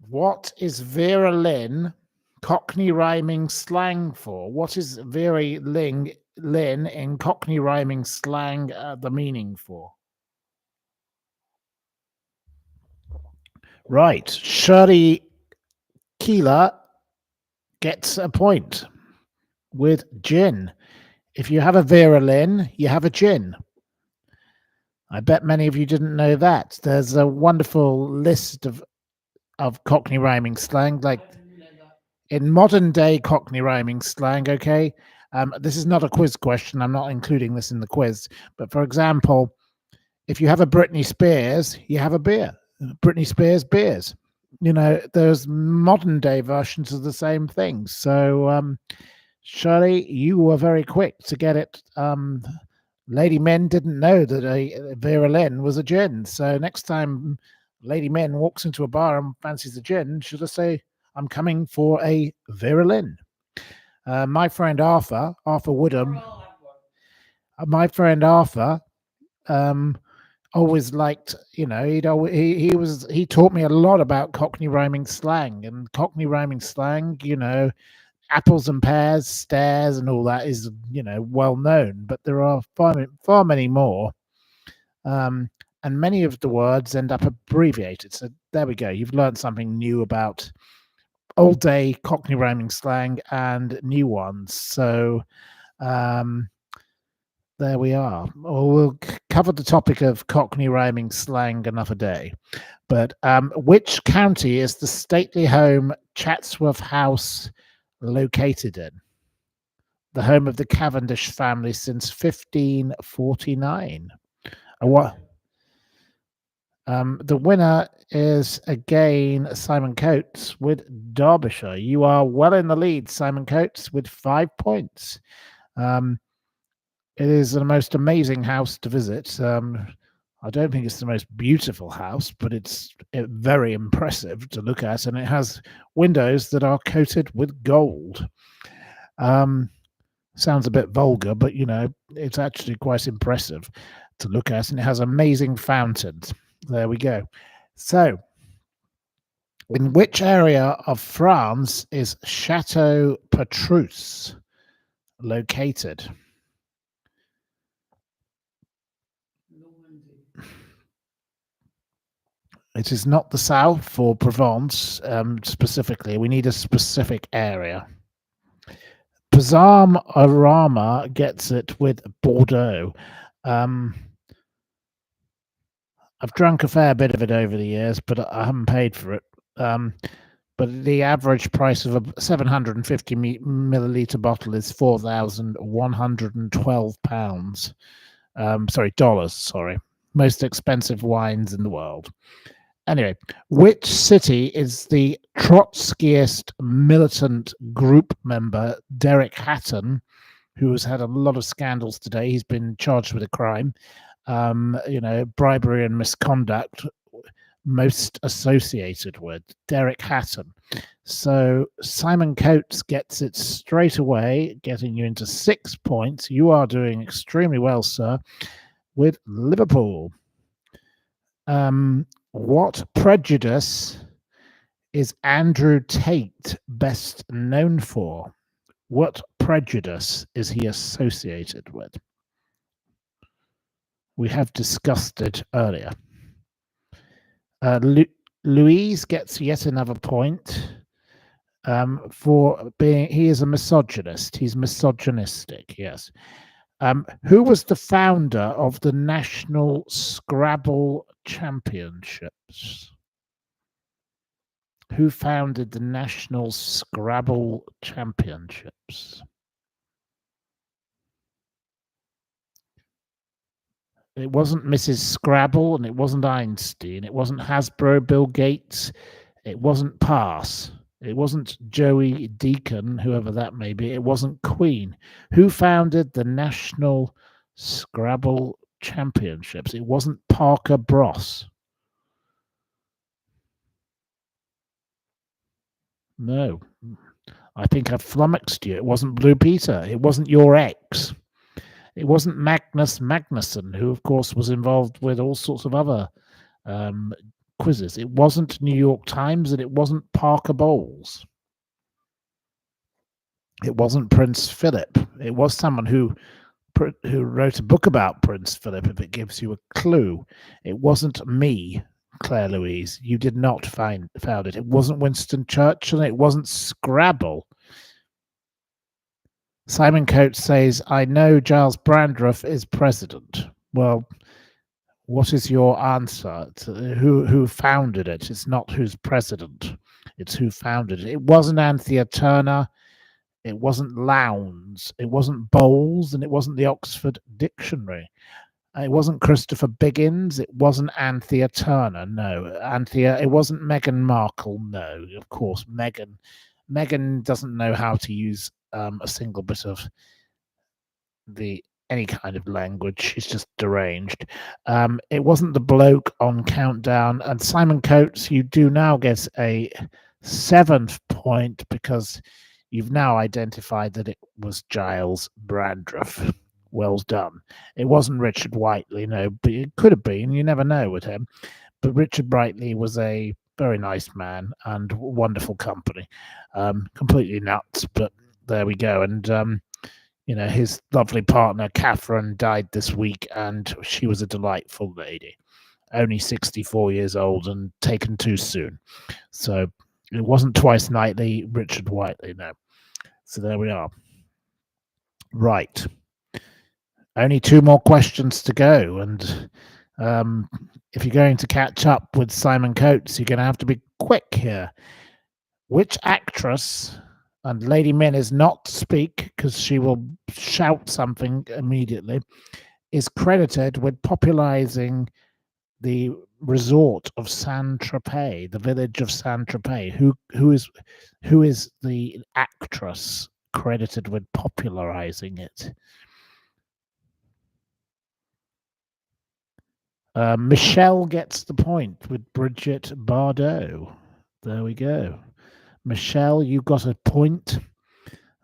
What is Vera Lynn Cockney rhyming slang for? What is Vera Lynn in Cockney rhyming slang the meaning for? Right. Shirley Keeler gets a point with gin. If you have a Vera Lynn, you have a gin. I bet many of you didn't know that. There's a wonderful list of Cockney rhyming slang, like in modern day Cockney rhyming slang. Okay, this is not a quiz question. I'm not including this in the quiz. But for example, if you have a Britney Spears, you have a beer. Britney Spears beers. You know, there's modern day versions of the same thing. So, Shirley, you were very quick to get it. Lady Men didn't know that a Vera Lynn was a gin. So next time Lady Men walks into a bar and fancies a gin, she'll just say, I'm coming for a Vera Lynn. My friend Arthur Woodham, my friend Arthur, always liked, you know, he taught me a lot about Cockney rhyming slang, and Cockney rhyming slang, you know, apples and pears, stairs, and all that is, you know, well known, but there are far many more. And many of the words end up abbreviated. So there we go. You've learned something new about old day Cockney rhyming slang and new ones. So there we are. We'll cover the topic of Cockney rhyming slang another day. But which county is the stately home Chatsworth House located in? The home of the Cavendish family since 1549. What? The winner is again Simon Coates with Derbyshire. You are well in the lead, Simon Coates, with 5 points. It is the most amazing house to visit. I don't think it's the most beautiful house, but it's very impressive to look at, and it has windows that are coated with gold. Sounds a bit vulgar, but it's actually quite impressive to look at, and it has amazing fountains. There we go. So, in which area of France is Chateau Petrus located? It is not the south or Provence specifically. We need a specific area. Pazam Arama gets it with Bordeaux. I've drunk a fair bit of it over the years, but I haven't paid for it. But the average price of a 750 milliliter bottle is £4,112. Dollars. Sorry, most expensive wines in the world. Anyway, which city is the Trotskyist militant group member Derek Hatton, who has had a lot of scandals today? He's been charged with a crime, bribery and misconduct, most associated with Derek Hatton. So Simon Coates gets it straight away, getting you into 6 points. You are doing extremely well, sir, with Liverpool. What prejudice is Andrew Tate best known for? What prejudice is he associated with? We have discussed it earlier. Louise gets yet another point for being, he is a misogynist. He's misogynistic, yes. Who was the founder of the National Scrabble Championships? Who founded the National Scrabble Championships? It wasn't Mrs. Scrabble, and it wasn't Einstein. It wasn't Hasbro, Bill Gates. It wasn't Pass. It wasn't Joey Deacon, whoever that may be. It wasn't Queen. Who founded the National Scrabble Championships? It wasn't Parker Bross. No. I think I've flummoxed you. It wasn't Blue Peter. It wasn't your ex. It wasn't Magnus Magnusson, who, of course, was involved with all sorts of other quizzes. It wasn't New York Times, and it wasn't Parker Bowles. It wasn't Prince Philip. It was someone who wrote a book about Prince Philip, if it gives you a clue. It wasn't me, Claire Louise. You did not found it. It wasn't Winston Churchill. It wasn't Scrabble. Simon Coates says, I know Giles Brandreth is president. Well, what is your answer to who founded it? It's not who's president. It's who founded it. It wasn't Anthea Turner. It wasn't Lowndes. It wasn't Bowles, and it wasn't the Oxford Dictionary. It wasn't Christopher Biggins. It wasn't Anthea Turner. No, it wasn't Meghan Markle. No, of course, Meghan doesn't know how to use a single bit of any kind of language. She's just deranged. It wasn't the bloke on Countdown. And Simon Coates, you do now get a 7th point because you've now identified that it was Giles Brandreth. Well done. It wasn't Richard Whiteley, no, but it could have been. You never know with him. But Richard Whiteley was a very nice man and wonderful company. Completely nuts, but there we go. And his lovely partner Catherine died this week, and she was a delightful lady, only 64 years old and taken too soon. So it wasn't twice nightly Richard Whiteley, no. So there we are. Right. Only 2 more questions to go, and if you're going to catch up with Simon Coates, you're going to have to be quick here. Which actress, and Lady Min is not to speak because she will shout something immediately, is credited with popularizing the resort of Saint-Tropez, the village of Saint-Tropez. Who is the actress credited with popularizing it? Michelle gets the point with Bridget Bardot. There we go. Michelle, you got a point.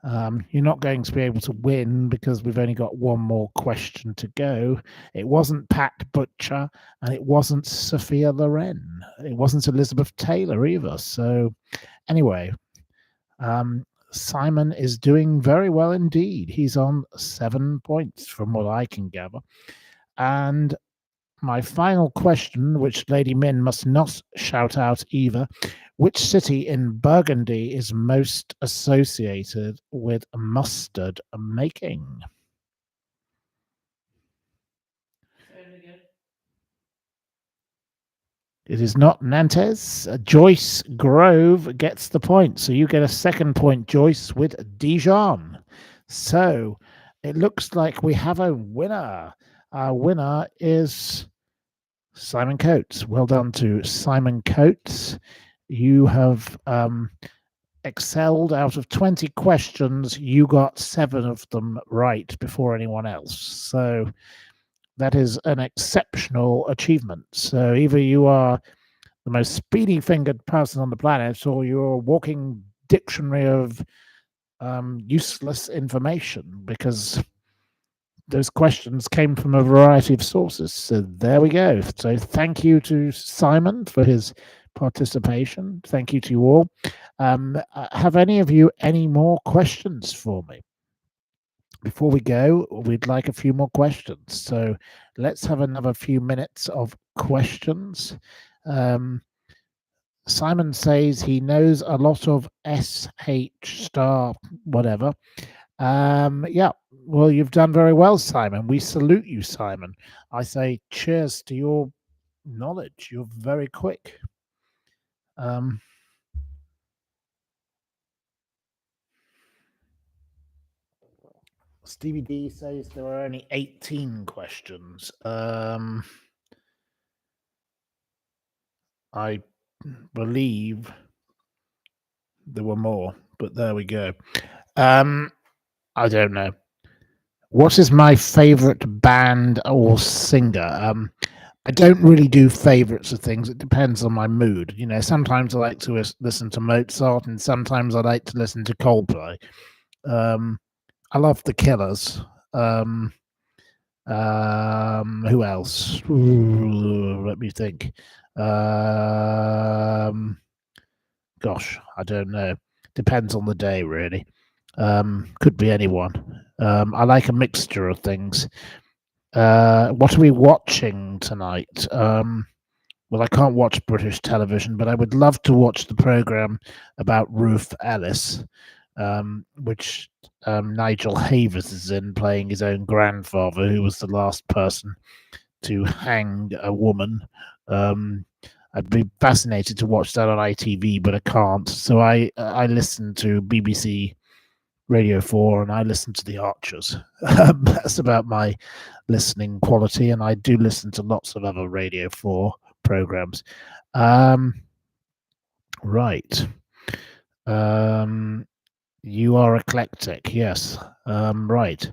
You're not going to be able to win because we've only got one more question to go. It wasn't Pat Butcher and it wasn't Sophia Loren. It wasn't Elizabeth Taylor either. So anyway, Simon is doing very well indeed. He's on 7 points from what I can gather. And my final question, which Lady Min must not shout out either. Which city in Burgundy is most associated with mustard making? It is not Nantes. Joyce Grove gets the point. So you get a second point, Joyce, with Dijon. So it looks like we have a winner. Our winner is Simon Coates. Well done to Simon Coates. You have excelled. Out of 20 questions, you got 7 of them right before anyone else. So that is an exceptional achievement. So either you are the most speedy-fingered person on the planet, or you're a walking dictionary of useless information, because those questions came from a variety of sources. So there we go. So thank you to Simon for his participation. Thank you to you all. Have any of you any more questions for me? Before we go, we'd like a few more questions. So let's have another few minutes of questions. Simon says he knows a lot of SH star whatever. Yeah, well, you've done very well, Simon. We salute you, Simon. I say cheers to your knowledge. You're very quick. Stevie D says there are only 18 questions. I believe there were more, but there we go. I don't know. What is my favorite band or singer? I don't really do favorites of things. It depends on my mood. You know, sometimes I like to listen to Mozart, and sometimes I like to listen to Coldplay. I love the Killers. Who else? Ooh, let me think. Gosh, I don't know. Depends on the day, really. Could be anyone. I like a mixture of things. What are we watching tonight? Well, I can't watch British television, but I would love to watch the program about Ruth Ellis, which Nigel Havers is in, playing his own grandfather, who was the last person to hang a woman. I'd be fascinated to watch that on ITV, but I can't. So I listen to BBC Radio 4 and I listen to The Archers. That's about my listening quality, and I do listen to lots of other Radio 4 programs. Right. You are eclectic, yes. Right.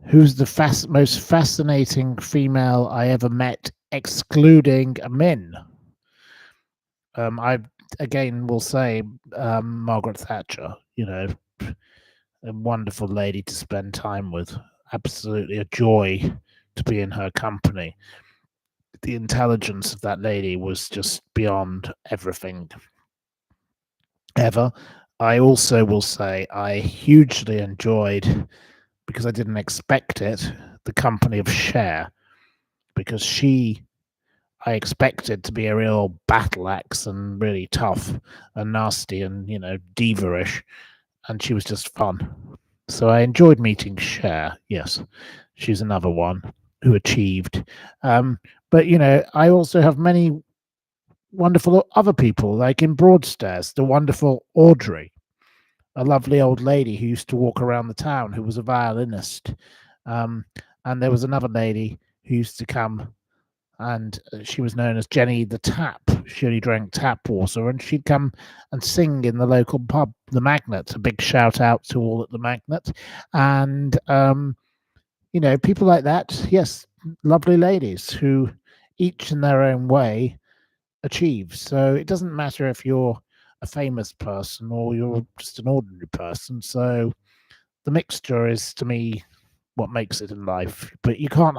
Who's the most fascinating female I ever met, excluding Min? I again will say Margaret Thatcher. You know, a wonderful lady to spend time with. Absolutely a joy to be in her company. The intelligence of that lady was just beyond everything ever. I also will say I hugely enjoyed, because I didn't expect it, the company of Cher, because I expected to be a real battle axe and really tough and nasty and, you know, diva-ish, and she was just fun. So I enjoyed meeting Cher. Yes, she's another one who achieved. But, you know, I also have many wonderful other people, like in Broadstairs, the wonderful Audrey, a lovely old lady who used to walk around the town, who was a violinist. And there was another lady who used to come and she was known as Jenny the Tap. She only drank tap water, and she'd come and sing in the local pub, the Magnet. A big shout out to all at the Magnet, and people like that. Yes, lovely ladies who, each in their own way, achieve. So it doesn't matter if you're a famous person or you're just an ordinary person. So the mixture is, to me, what makes it in life. But you can't.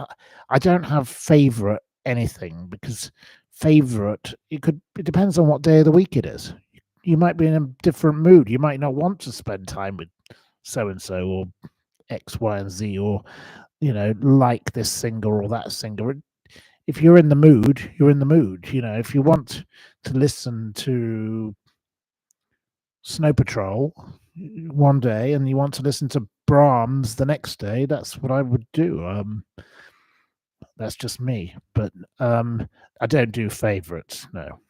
I don't have favorite anything, because favorite, it depends on what day of the week it is. You might be in a different mood. You might not want to spend time with so and so or X, Y, and Z, or like this singer or that singer. If you're in the mood, you're in the mood. If you want to listen to Snow Patrol one day and you want to listen to Brahms the next day, that's what I would do. That's just me. But I don't do favorites. No,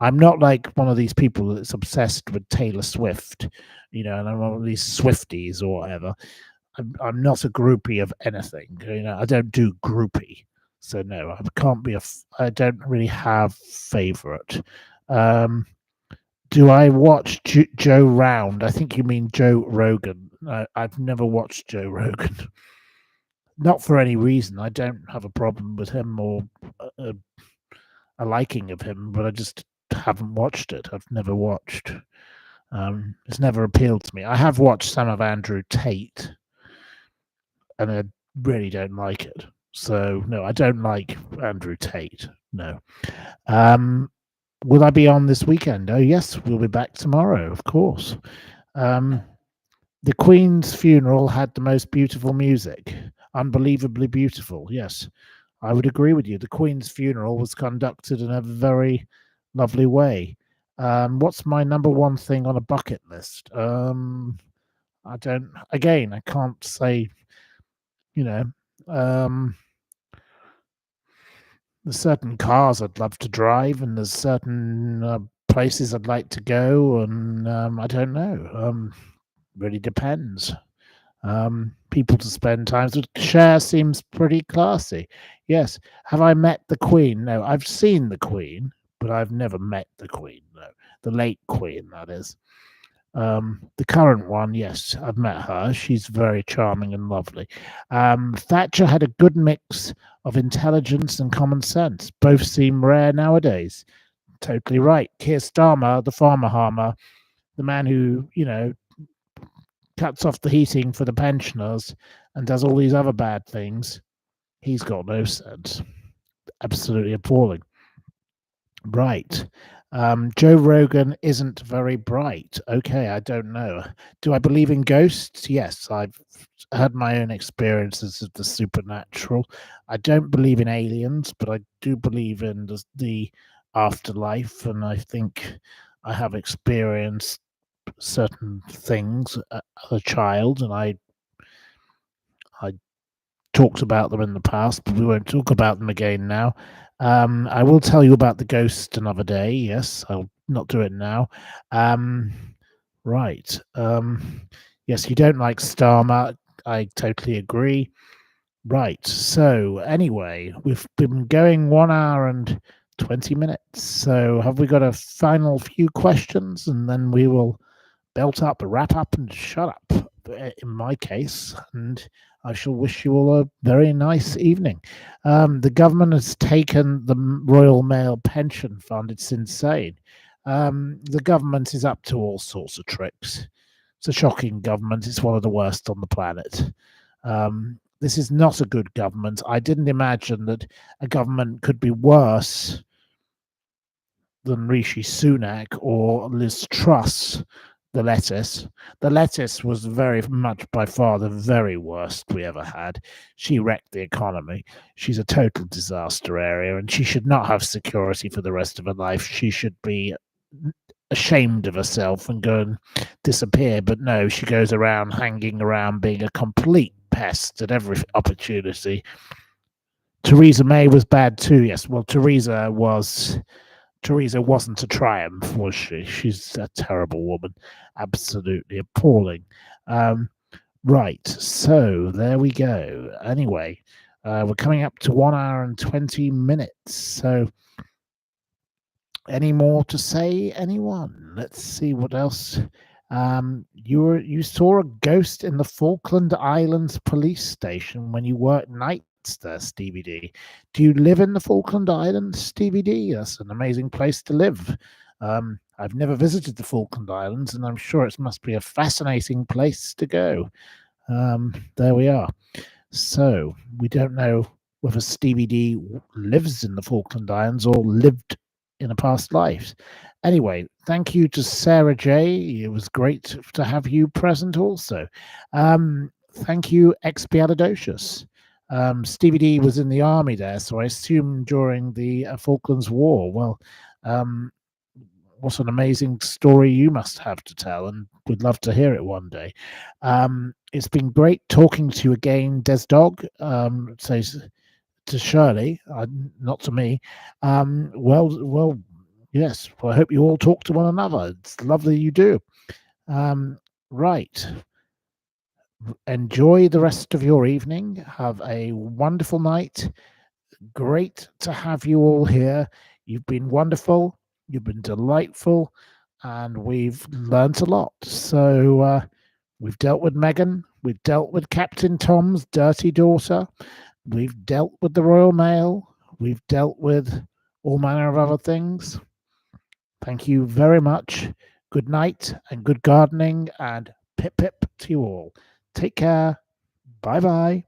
I'm not like one of these people that's obsessed with Taylor Swift, and I'm one of these Swifties or whatever. I'm not a groupie of anything. I don't do groupie. So no, I can't be I don't really have favorite. Do I watch Joe Round? I think you mean Joe Rogan. I've never watched Joe Rogan. Not for any reason. I don't have a problem with him or a liking of him, but I just haven't watched it. I've never watched. It's never appealed to me. I have watched some of Andrew Tate, and I really don't like it. So no, I don't like Andrew Tate. No. Will I be on this weekend? Oh yes, we'll be back tomorrow, of course. The Queen's funeral had the most beautiful music. Unbelievably beautiful. Yes, I would agree with you. The Queen's funeral was conducted in a very lovely way. What's my number one thing on a bucket list? I can't say, there's certain cars I'd love to drive, and there's certain places I'd like to go, and I don't know. Really depends. People to spend time with. Cher seems pretty classy. Yes. Have I met the Queen? No, I've seen the Queen, but I've never met the Queen. No, the late Queen, that is. The current one, yes, I've met her. She's very charming and lovely. Thatcher had a good mix of intelligence and common sense. Both seem rare nowadays. Totally right. Keir Starmer, the farmer harmer, the man who, cuts off the heating for the pensioners and does all these other bad things, he's got no sense. Absolutely appalling. Right. Joe Rogan isn't very bright. Okay, I don't know. Do I believe in ghosts? Yes, I've had my own experiences of the supernatural. I don't believe in aliens, but I do believe in the afterlife, and I think I have experienced certain things as a child, and I talked about them in the past, but we won't talk about them again now. I will tell you about the ghost another day. Yes, I'll not do it now. Right. Yes, you don't like Starmer. I totally agree. Right. So anyway, we've been going 1 hour and 20 minutes. So have we got a final few questions, and then we will belt up, wrap up, and shut up, in my case, and I shall wish you all a very nice evening. The government has taken the Royal Mail Pension Fund. It's insane. The government is up to all sorts of tricks. It's a shocking government. It's one of the worst on the planet. This is not a good government. I didn't imagine that a government could be worse than Rishi Sunak or Liz Truss. The lettuce was very much by far the very worst we ever had. She wrecked the economy. She's a total disaster area, and she should not have security for the rest of her life. She should be ashamed of herself and go and disappear. But no, she goes around hanging around being a complete pest at every opportunity. Theresa May was bad too. Yes, well, Theresa wasn't a triumph, was she? She's a terrible woman. Absolutely appalling. Right. So there we go. Anyway, We're coming up to 1 hour and 20 minutes. So, any more to say, anyone? Let's see what else. You saw a ghost in the Falkland Islands police station when you worked nights there, Stevie D. Do you live in the Falkland Islands, Stevie D? That's an amazing place to live. I've never visited the Falkland Islands, and I'm sure it must be a fascinating place to go. There we are. So we don't know whether Stevie D lives in the Falkland Islands or lived in a past life. Anyway, thank you to Sarah J. It was great to have you present also. Thank you, Expialidocious. Stevie D was in the army there, so I assume during the Falklands War. Well, what an amazing story you must have to tell, and we'd love to hear it one day. It's been great talking to you again, Des Dog. Says to Shirley, not to me. Well, yes. Well, I hope you all talk to one another. It's lovely you do. Right. Enjoy the rest of your evening. Have a wonderful night. Great to have you all here. You've been wonderful. You've been delightful, and we've learnt a lot. So we've dealt with Meghan. We've dealt with Captain Tom's dirty daughter. We've dealt with the Royal Mail. We've dealt with all manner of other things. Thank you very much. Good night and good gardening, and pip pip to you all. Take care. Bye bye.